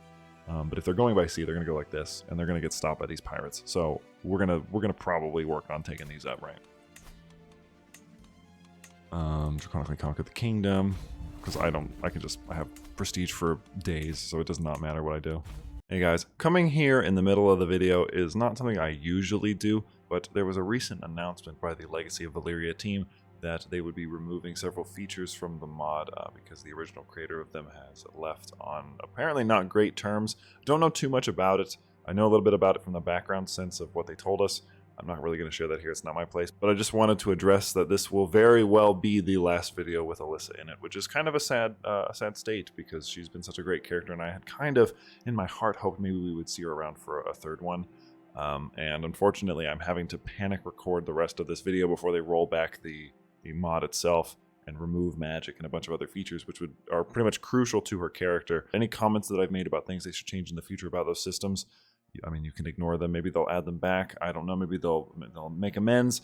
But if they're going by sea, they're going to go like this, and they're going to get stopped by these pirates. So we're gonna probably work on taking these up, right? Draconically conquer the kingdom, because I have prestige for days, so it does not matter what I do. Hey guys, coming here in the middle of the video is not something I usually do, but there was a recent announcement by the Legacy of Valyria team that they would be removing several features from the mod because the original creator of them has left on apparently not great terms. Don't know too much about it. I know a little bit about it from the background sense of what they told us. I'm not really going to share that here, it's not my place, but I just wanted to address that this will very well be the last video with Alyssa in it, which is kind of a sad state because she's been such a great character, and I had kind of, in my heart, hoped maybe we would see her around for a third one. And unfortunately, I'm having to panic record the rest of this video before they roll back the mod itself and remove magic and a bunch of other features, which are pretty much crucial to her character. Any comments that I've made about things they should change in the future about those systems, I mean, you can ignore them. Maybe they'll add them back. I don't know. Maybe they'll make amends.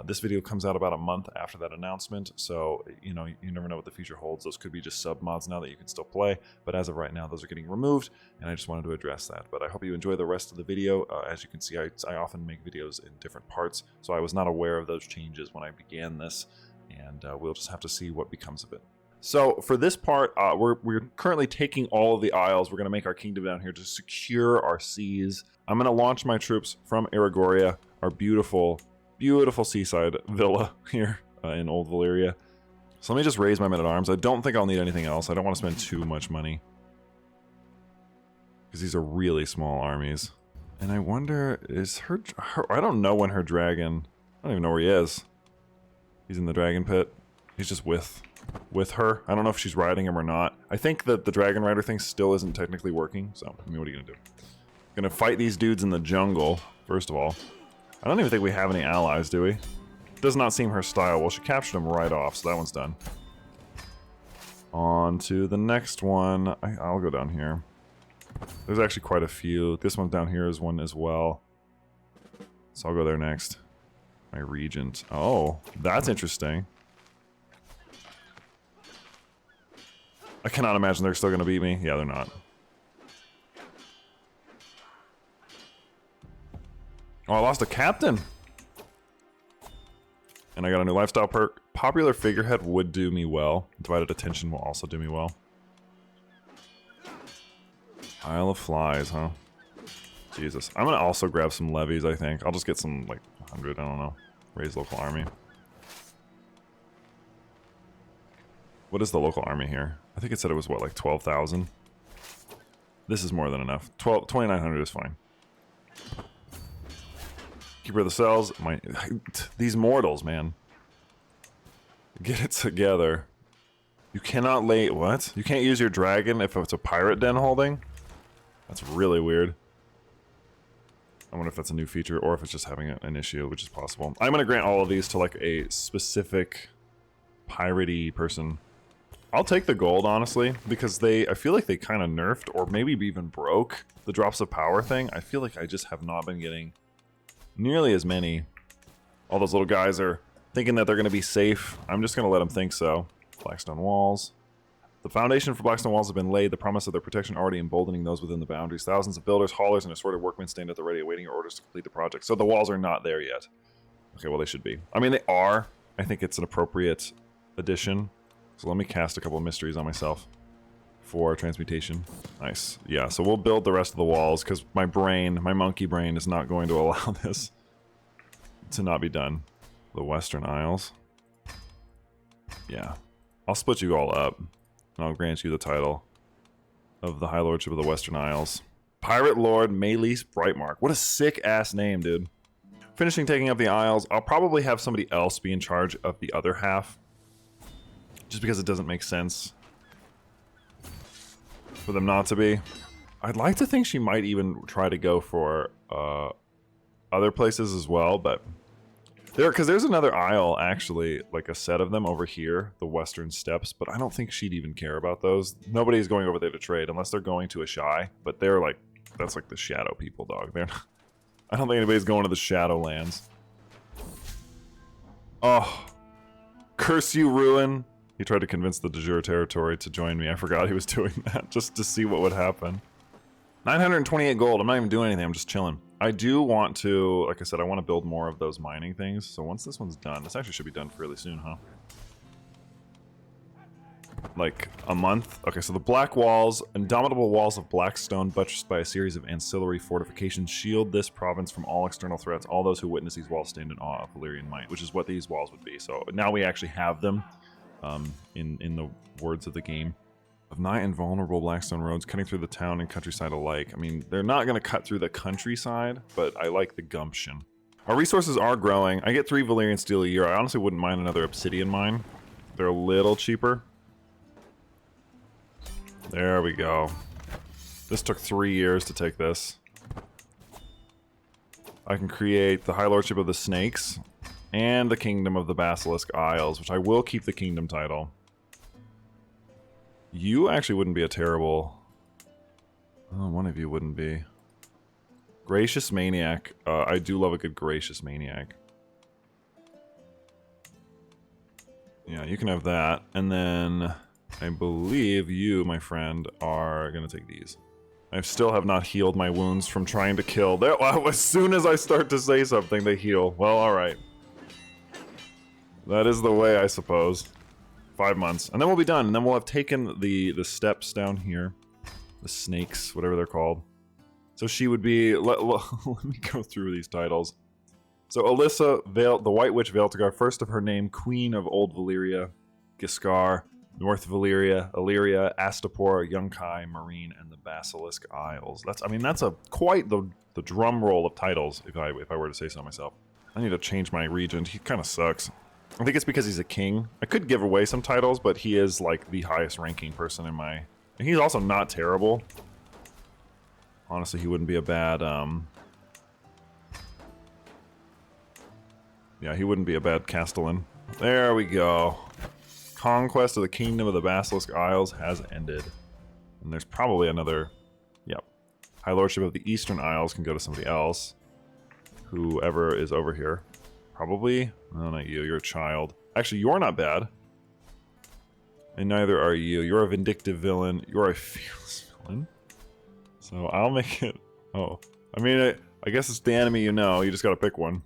This video comes out about a month after that announcement, so you know, you never know what the future holds. Those could be just sub mods now that you can still play, but as of right now, those are getting removed, and I just wanted to address that. But I hope you enjoy the rest of the video. As you can see, I often make videos in different parts, so I was not aware of those changes when I began this, and we'll just have to see what becomes of it. So for this part, we're currently taking all of the isles. We're going to make our kingdom down here to secure our seas. I'm going to launch my troops from Eragoria, our beautiful, beautiful seaside villa here in Old Valyria. So let me just raise my men-at-arms. I don't think I'll need anything else. I don't want to spend too much money, because these are really small armies. And I wonder, is her I don't know when her dragon, I don't even know where he is. He's in the dragon pit. He's just with her. I don't know if she's riding him or not. I think that the dragon rider thing still isn't technically working, so I mean, what are you gonna do? Gonna fight these dudes in the jungle, first of all. I don't even think we have any allies, do we? Does not seem her style. Well, she captured him right off, so that one's done. On to the next one. I'll go down here. There's actually quite a few. This one down here is one as well. So I'll go there next. My regent. Oh, that's interesting. I cannot imagine they're still going to beat me. Yeah, they're not. Oh, I lost a captain. And I got a new lifestyle perk. Popular figurehead would do me well. Divided attention will also do me well. Isle of Flies, huh? Jesus. I'm going to also grab some levies, I think. I'll just get some, like, 100, I don't know. Raise local army. What is the local army here? I think it said it was, what, like 12,000? This is more than enough. 2,900 is fine. Keeper of the Cells. These mortals, man. Get it together. You cannot lay... What? You can't use your dragon if it's a pirate den holding? That's really weird. I wonder if that's a new feature or if it's just having an issue, which is possible. I'm going to grant all of these to like a specific piratey person. I'll take the gold, honestly, because I feel like they kind of nerfed, or maybe even broke, the drops of power thing. I feel like I just have not been getting nearly as many. All those little guys are thinking that they're going to be safe. I'm just going to let them think so. Blackstone walls. The foundation for Blackstone walls has been laid, the promise of their protection already emboldening those within the boundaries. Thousands of builders, haulers, and assorted workmen stand at the ready awaiting your orders to complete the project. So the walls are not there yet. Okay, well, they should be. I mean, they are. I think it's an appropriate addition. So let me cast a couple of mysteries on myself for transmutation. Nice. Yeah, so we'll build the rest of the walls because my brain, my monkey brain, is not going to allow this to not be done. The Western Isles. Yeah. I'll split you all up, and I'll grant you the title of the High Lordship of the Western Isles. Pirate Lord Maylis Brightmark. What a sick-ass name, dude. Finishing taking up the Isles, I'll probably have somebody else be in charge of the other half. Just because it doesn't make sense for them not to be. I'd like to think she might even try to go for other places as well, but because there's another isle, actually, like a set of them over here, the Western Steppes, but I don't think she'd even care about those. Nobody's going over there to trade unless they're going to Ashai, but they're like, that's like the shadow people, dog. They're not, I don't think anybody's going to the Shadowlands. Oh, curse you, Ruin. He tried to convince the de jure territory to join me. I forgot he was doing that, just to see what would happen. 928 gold. I'm not even doing anything. I'm just chilling. I do want to, like I said, I want to build more of those mining things. So once this one's done, this actually should be done fairly soon, huh? Like a month. Okay, so the black walls, indomitable walls of black stone buttressed by a series of ancillary fortifications shield this province from all external threats. All those who witness these walls stand in awe of Valyrian might, which is what these walls would be. So now we actually have them. In the words of the game, of nigh invulnerable blackstone roads cutting through the town and countryside alike. I mean, they're not going to cut through the countryside, but I like the gumption. Our resources are growing. I get 3 Valyrian steel a year. I honestly wouldn't mind another obsidian mine. They're a little cheaper. There we go. This took 3 years to take this. I can create the High Lordship of the Snakes and the Kingdom of the Basilisk Isles, which I will keep the Kingdom title. You actually wouldn't be a terrible... Oh, one of you wouldn't be. Gracious Maniac. I do love a good Gracious Maniac. Yeah, you can have that. And then I believe you, my friend, are going to take these. I still have not healed my wounds from trying to kill. As soon as I start to say something, they heal. Well, alright. That is the way, I suppose. 5 months. And then we'll be done. And then we'll have taken the steps down here. The snakes, whatever they're called. So she would be... Let me go through these titles. So Alyssa, the White Witch of Elyria, first of her name, Queen of Old Valyria, Giscar, North Valyria, Elyria, Astapor, Yunkai, Meereen, and the Basilisk Isles. That's quite the drum roll of titles, if I were to say so myself. I need to change my regent. He kind of sucks. I think it's because he's a king. I could give away some titles, but he is like the highest ranking person in my... And he's also not terrible. Honestly, he wouldn't be a bad... Yeah, he wouldn't be a bad castellan. There we go. Conquest of the Kingdom of the Basilisk Isles has ended. And there's probably another... Yep. High Lordship of the Eastern Isles can go to somebody else. Whoever is over here. Probably. No, not you. You're a child. Actually, you're not bad. And neither are you. You're a vindictive villain. You're a fearless villain. So I'll make it... Oh. I mean, I guess it's the enemy you know. You just gotta pick one.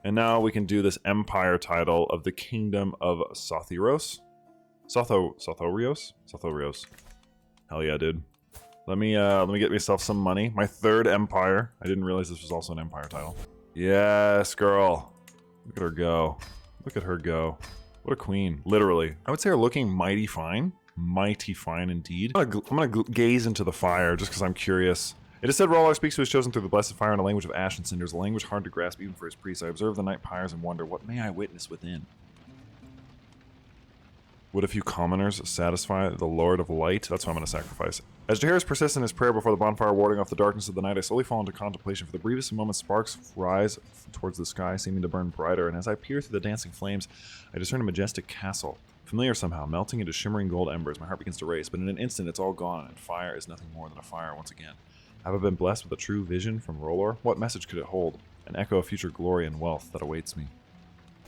And now we can do this Empire title of the Kingdom of Sothorios. Sothorios. Hell yeah, dude. Let me get myself some money. My 3rd Empire. I didn't realize this was also an Empire title. Yes, girl. Look at her go. Look at her go. What a queen. Literally. I would say her looking mighty fine. Mighty fine indeed. I'm gonna gaze into the fire just because I'm curious. It is said Rollar speaks to his chosen through the blessed fire in a language of ash and cinders, a language hard to grasp even for his priests. I observe the night pyres and wonder, what may I witness within? Would a few commoners satisfy the Lord of Light? That's what I'm going to sacrifice. As Jaehaerys persists in his prayer before the bonfire, warding off the darkness of the night, I slowly fall into contemplation. For the briefest moment, sparks rise towards the sky, seeming to burn brighter, and as I peer through the dancing flames, I discern a majestic castle. Familiar somehow, melting into shimmering gold embers, my heart begins to race, but in an instant it's all gone, and fire is nothing more than a fire once again. Have I been blessed with a true vision from R'hllor? What message could it hold? An echo of future glory and wealth that awaits me.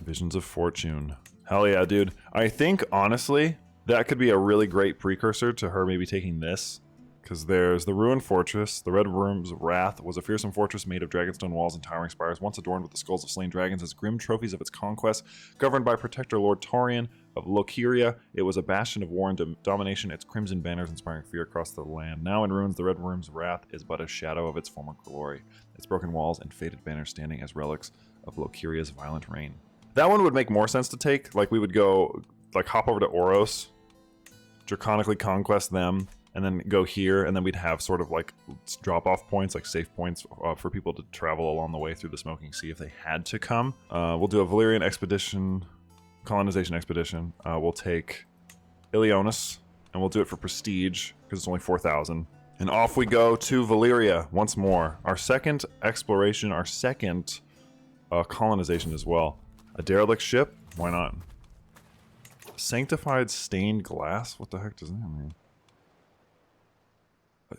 Visions of fortune. Hell yeah, dude. I think, honestly, that could be a really great precursor to her maybe taking this. Because there's the Ruined Fortress. The Red Room's Wrath was a fearsome fortress made of dragonstone walls and towering spires, once adorned with the skulls of slain dragons as grim trophies of its conquest. Governed by Protector Lord Taurian of Lokiria, it was a bastion of war and domination, its crimson banners inspiring fear across the land. Now in ruins, the Red Room's Wrath is but a shadow of its former glory, its broken walls and faded banners standing as relics of Lokiria's violent reign. That one would make more sense to take. Like, we would go, like, hop over to Oros, draconically conquest them, and then go here, and then we'd have sort of like drop-off points, like safe points for people to travel along the way through the Smoking Sea if they had to come. We'll do a Valyrian expedition, colonization expedition. We'll take Ilionis, and we'll do it for prestige, because it's only 4,000. And off we go to Valyria once more. Our second exploration, our second colonization as well. A derelict ship? Why not? Sanctified stained glass? What the heck does that mean?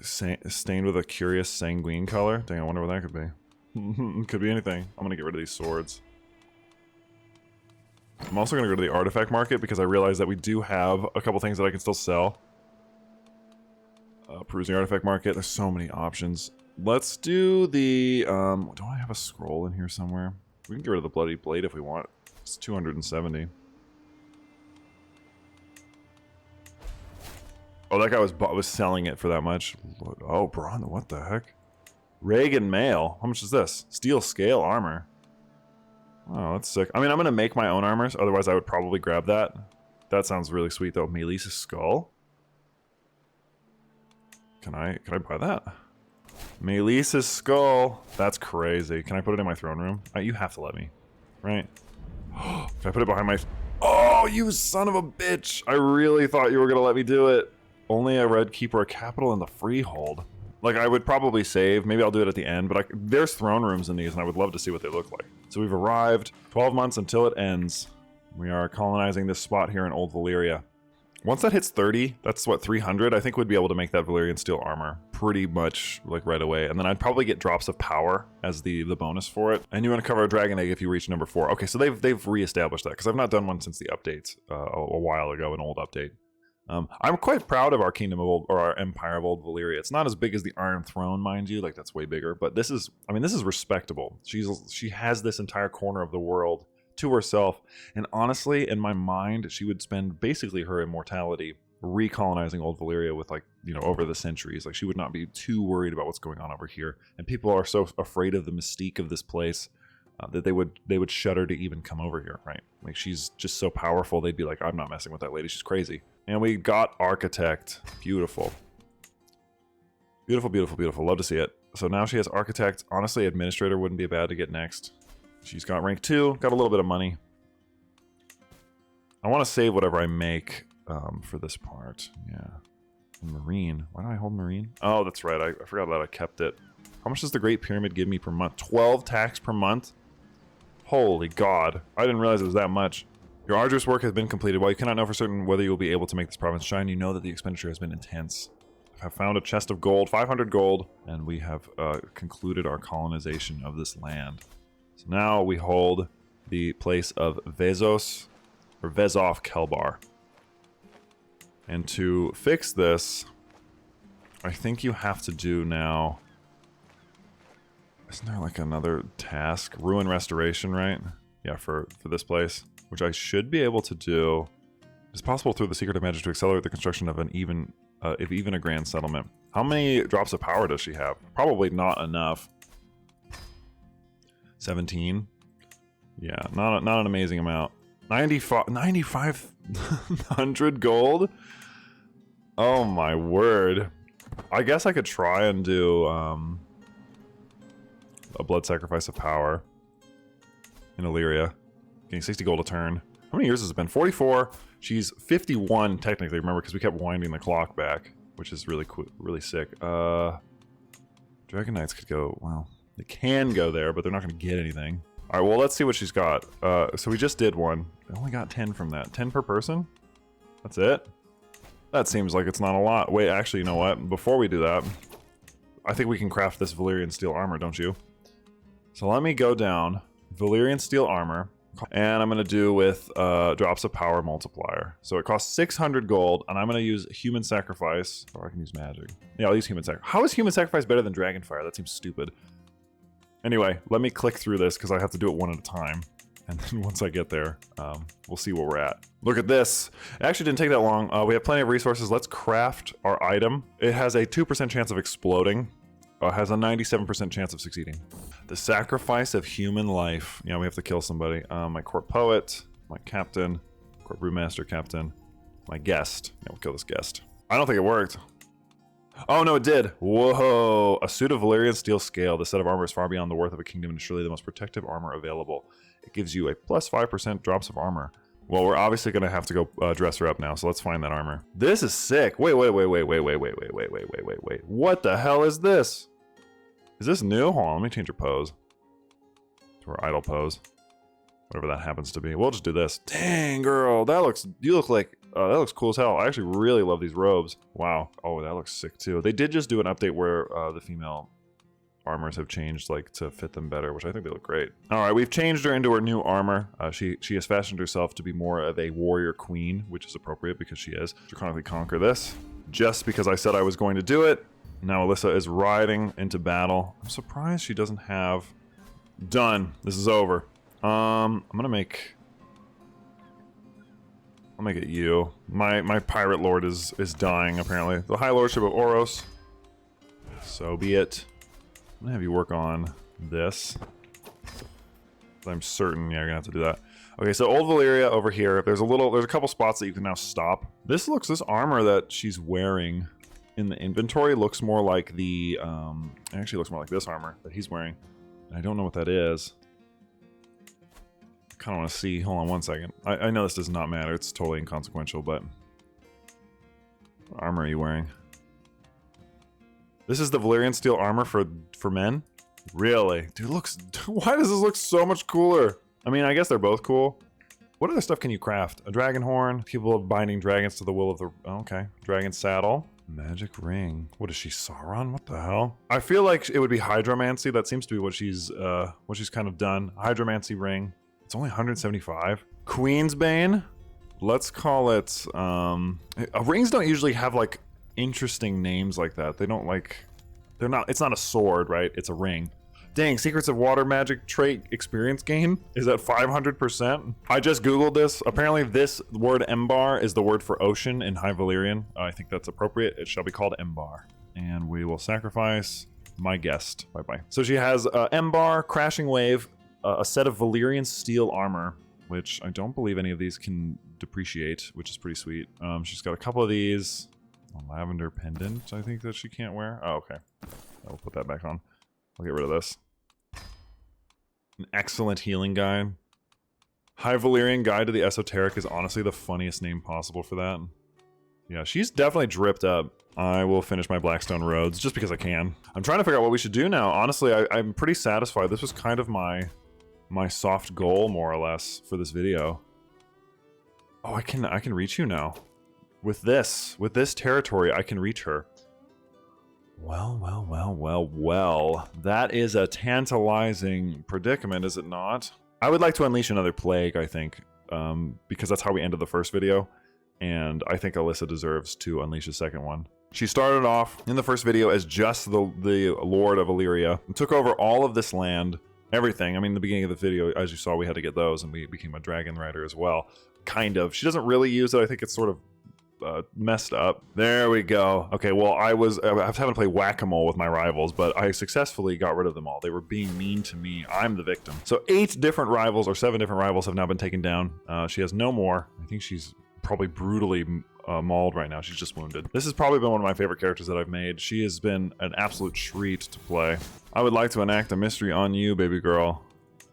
Stained with a curious sanguine color? Dang, I wonder what that could be. Could be anything. I'm gonna get rid of these swords. I'm also gonna go to the artifact market because I realize that we do have a couple things that I can still sell. Perusing artifact market, there's so many options. Let's do the, don't I have a scroll in here somewhere? We can get rid of the bloody blade if we want. It's 270. Oh, that guy was selling it for that much. Oh, bronze, what the heck? Reagan mail. How much is this? Steel scale armor. Oh, that's sick. I mean, I'm gonna make my own armors. Otherwise, I would probably grab that. That sounds really sweet, though. Melissa's skull. Can I buy that? Melissa's skull. That's crazy. Can I put it in my throne room? You have to let me, right? Can I put it behind my? Oh, you son of a bitch! I really thought you were gonna let me do it. Only a red keep or a capital in the freehold. Like, I would probably save. Maybe I'll do it at the end, but there's throne rooms in these, and I would love to see what they look like. So we've arrived. 12 months until it ends. We are colonizing this spot here in Old Valyria. Once that hits 30, that's what, 300? I think we'd be able to make that Valyrian steel armor pretty much, like, right away. And then I'd probably get drops of power as the bonus for it. And you uncover a dragon egg if you reach number 4. Okay, so they've reestablished that, because I've not done one since the updates a while ago, an old update. I'm quite proud of our Kingdom of Old, or our Empire of Old Valyria. It's not as big as the Iron Throne, mind you, like that's way bigger, but this is, I mean, this is respectable. She has this entire corner of the world to herself, and honestly, in my mind, she would spend basically her immortality recolonizing Old Valyria with, like, you know, over the centuries. Like, she would not be too worried about what's going on over here, and people are so afraid of the mystique of this place that they would shudder to even come over here, right? Like, she's just so powerful, they'd be like, I'm not messing with that lady, she's crazy. And we got Architect. Beautiful. Beautiful, beautiful, beautiful. Love to see it. So now she has Architect. Honestly, Administrator wouldn't be bad to get next. She's got rank 2, got a little bit of money. I want to save whatever I make for this part. Yeah. Meereen. Why do I hold Meereen? Oh, that's right. I forgot that I kept it. How much does the Great Pyramid give me per month? 12 tax per month? Holy God. I didn't realize it was that much. Your arduous work has been completed. While you cannot know for certain whether you will be able to make this province shine, you know that the expenditure has been intense. I have found a chest of gold, 500 gold, and we have concluded our colonization of this land. So now we hold the place of Vezos, or Vezov Kelbar. And to fix this, I think you have to do now... Isn't there like another task? Ruin Restoration, right? Yeah, for this place. Which I should be able to do. It's possible through the Secret of Magic to accelerate the construction of even a grand settlement. How many drops of power does she have? Probably not enough. 17. Yeah, not an amazing amount. 9,500 gold? Oh my word. I guess I could try and do a blood sacrifice of power in Elyria. Getting 60 gold a turn. How many years has it been? 44. She's 51 technically, remember, because we kept winding the clock back, which is really cool, really sick. Dragon Knights could go, well, they can go there, but they're not going to get anything. All right, well, let's see what she's got. So we just did one. I only got 10 from that. 10 per person? That's it? That seems like it's not a lot. Wait, actually, you know what? Before we do that, I think we can craft this Valyrian steel armor, don't you? So let me go down. Valyrian steel armor. And I'm going to do with drops of power multiplier. So it costs 600 gold, and I'm going to use human sacrifice. Or I can use magic. Yeah, I'll use human sacrifice. How is human sacrifice better than dragonfire? That seems stupid. Anyway, let me click through this because I have to do it one at a time. And then once I get there, we'll see where we're at. Look at this. It actually didn't take that long. We have plenty of resources. Let's craft our item. It has a 2% chance of exploding. Has a 97% chance of succeeding. The sacrifice of human life. Yeah, we have to kill somebody. My court poet, my captain, court brewmaster captain, my guest. Yeah, we'll kill this guest. I don't think it worked. Oh, no, it did. Whoa. A suit of Valyrian steel scale. The set of armor is far beyond the worth of a kingdom and is surely the most protective armor available. It gives you a plus 5% drops of armor. Well, we're obviously going to have to go dress her up now, so let's find that armor. This is sick. Wait. What the hell is this? Is this new? Hold on, let me change her pose. To her idle pose. Whatever that happens to be. We'll just do this. Dang, girl, that looks cool as hell. I actually really love these robes. Wow. Oh, that looks sick too. They did just do an update where the female armors have changed like to fit them better, which I think they look great. All right, we've changed her into her new armor. She has fashioned herself to be more of a warrior queen, which is appropriate because she is. Draconically conquer this. Just because I said I was going to do it. Now Alyssa is riding into battle. I'm surprised she doesn't have... Done. This is over. I'm gonna make... I'll make it you. My pirate lord is dying, apparently. The High Lordship of Oros. So be it. I'm gonna have you work on this. I'm certain, yeah, you're gonna have to do that. Okay, so Old Valyria over here. There's a couple spots that you can now stop. This armor that she's wearing in the inventory looks more like the, it actually looks more like this armor that he's wearing. And I don't know what that is. I kind of want to see. Hold on one second. I know this does not matter. It's totally inconsequential, but what armor are you wearing? This is the Valyrian steel armor for men? Really? Dude, why does this look so much cooler? I mean, I guess they're both cool. What other stuff can you craft? A dragon horn, capable of binding dragons to the will of the... Okay. Dragon saddle. Magic ring. What is she, Sauron? What the hell? I feel like it would be hydromancy. That seems to be what she's kind of done. Hydromancy ring. It's only 175. Queensbane. Let's call it... rings don't usually have, like, interesting names like that. They don't, like... They're not... It's not a sword, right? It's a ring. Dang, Secrets of Water Magic trait experience gain is at 500%. I just googled this. Apparently this word Embar is the word for ocean in High Valyrian. I think that's appropriate. It shall be called Embar. And we will sacrifice my guest. Bye-bye. So she has Embar, Crashing Wave, a set of Valyrian steel armor, which I don't believe any of these can depreciate, which is pretty sweet. She's got a couple of these. A lavender pendant, I think, that she can't wear. Oh, okay. I'll put that back on. I'll get rid of this. An excellent healing guide. High Valyrian Guide to the Esoteric is honestly the funniest name possible for that. Yeah, she's definitely dripped up. I will finish my Blackstone Roads just because I can. I'm trying to figure out what we should do now. Honestly, I'm pretty satisfied. This was kind of my soft goal, more or less, for this video. Oh, I can reach you now. With this territory, I can reach her. Well. That is a tantalizing predicament, is it not? I would like to unleash another plague, I think, because that's how we ended the first video, and I think Alyssa deserves to unleash a second one. She started off in the first video as just the Lord of Elyria, and took over all of this land, everything. I mean, the beginning of the video, as you saw, we had to get those, and we became a dragon rider as well. Kind of. She doesn't really use it. I think it's sort of messed up. There we go. Okay, well, I was having to play whack-a-mole with my rivals, but I successfully got rid of them all. They were being mean to me. I'm the victim. So 8 different rivals, or 7 different rivals, have now been taken down. She has no more. I think she's probably brutally mauled right now. She's just wounded. This has probably been one of my favorite characters that I've made. She has been an absolute treat to play. I would like to enact a mystery on you, baby girl.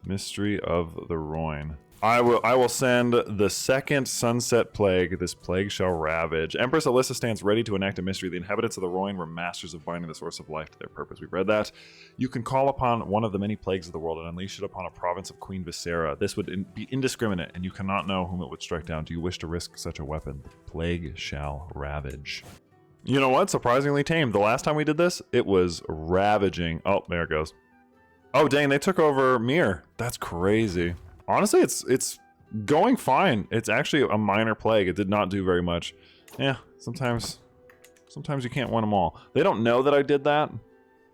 Mystery of the Roin. I will send the second Sunset Plague. This plague shall ravage. Empress Alyssa stands ready to enact a mystery. The inhabitants of the Roin were masters of binding the source of life to their purpose. We've read that. You can call upon one of the many plagues of the world and unleash it upon a province of Queen Visera. This would be indiscriminate, and you cannot know whom it would strike down. Do you wish to risk such a weapon? The plague shall ravage. You know what? Surprisingly tame. The last time we did this, it was ravaging. Oh, there it goes. Oh, dang, they took over Mir. That's crazy. Honestly, it's going fine. It's actually a minor plague. It did not do very much. Yeah, sometimes you can't win them all. They don't know that I did that.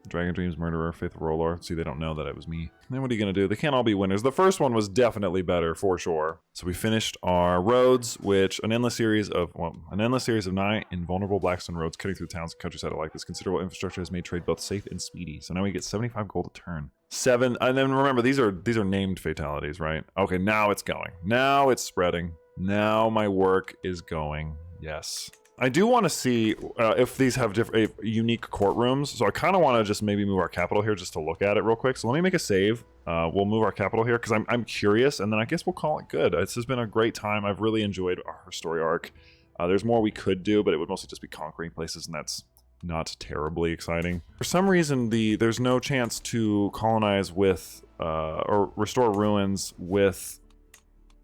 Dragon Dreams, Murderer, Faithful Warlord. See, they don't know that it was me. Then what are you gonna do? They can't all be winners. The first one was definitely better, for sure. So we finished our roads, which an endless series of 9 invulnerable blackstone roads cutting through towns and countryside alike. This considerable infrastructure has made trade both safe and speedy. So now we get 75 gold a turn. 7, and then remember these are named fatalities, right? Okay, now it's going. Now it's spreading. Now my work is going. Yes. I do want to see if these have unique courtrooms. So I kind of want to just maybe move our capital here just to look at it real quick. So let me make a save. We'll move our capital here because I'm curious, and then I guess we'll call it good. This has been a great time. I've really enjoyed our story arc. There's more we could do, but it would mostly just be conquering places, and that's not terribly exciting. For some reason, there's no chance to colonize with or restore ruins with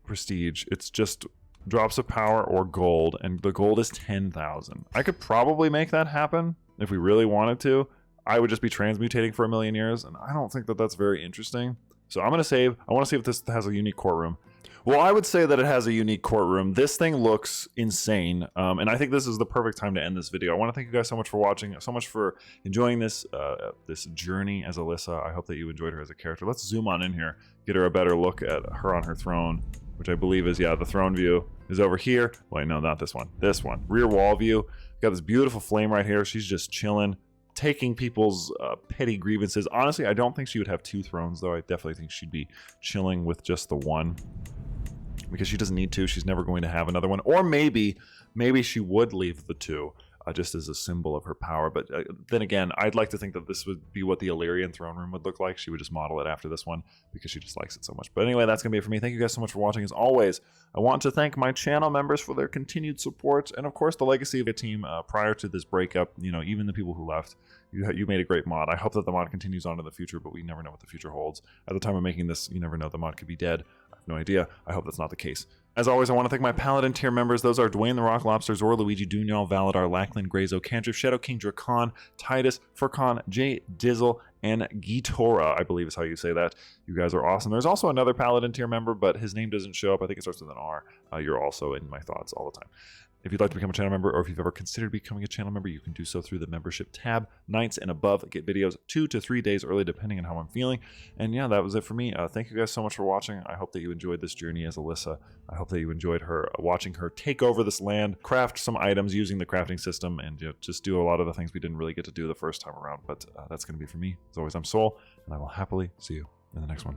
prestige. It's just drops of power or gold, and the gold is 10,000. I could probably make that happen if we really wanted to. I would just be transmutating for 1,000,000 years, and I don't think that that's very interesting. So I'm going to save. I want to see if this has a unique courtroom. Well, I would say that it has a unique courtroom. This thing looks insane, and I think this is the perfect time to end this video. I want to thank you guys so much for watching, so much for enjoying this this journey as Alyssa. I hope that you enjoyed her as a character. Let's zoom on in here, get her a better look at her on her throne, which I believe is, yeah, the throne view is over here. Wait, no, not this one. This one. Rear wall view. Got this beautiful flame right here. She's just chilling, taking people's petty grievances. Honestly, I don't think she would have 2 thrones, though. I definitely think she'd be chilling with just the one, because she doesn't need to. She's never going to have another one. Or maybe she would leave the 2 just as a symbol of her power. But then again, I'd like to think that this would be what the Illyrian throne room would look like. She would just model it after this one because she just likes it so much. But anyway, that's going to be it for me. Thank you guys so much for watching. As always, I want to thank my channel members for their continued support, and of course the Legacy of a team prior to this breakup. You know, even the people who left, you made a great mod. I hope that the mod continues on in the future, but we never know what the future holds. At the time of making this, you never know. The mod could be dead. I have no idea. I hope that's not the case. As always, I want to thank my Paladin tier members. Those are Dwayne the Rock Lobster, Zor, Luigi, Dunyal, Valadar, Lachlan, Grazo, Cantrip, Shadow King, Drakon, Titus, Furcon, Jay, Dizzle, and Gitora, I believe is how you say that. You guys are awesome. There's also another Paladin tier member, but his name doesn't show up. I think it starts with an R. You're also in my thoughts all the time. If you'd like to become a channel member, or if you've ever considered becoming a channel member, you can do so through the membership tab. Nights and above get videos 2 to 3 days early, depending on how I'm feeling. And yeah, that was it for me. Thank you guys so much for watching. I hope that you enjoyed this journey as Alyssa. I hope that you enjoyed her watching her take over this land, craft some items using the crafting system, and just do a lot of the things we didn't really get to do the first time around. But that's going to be for me. As always, I'm Soul, and I will happily see you in the next one.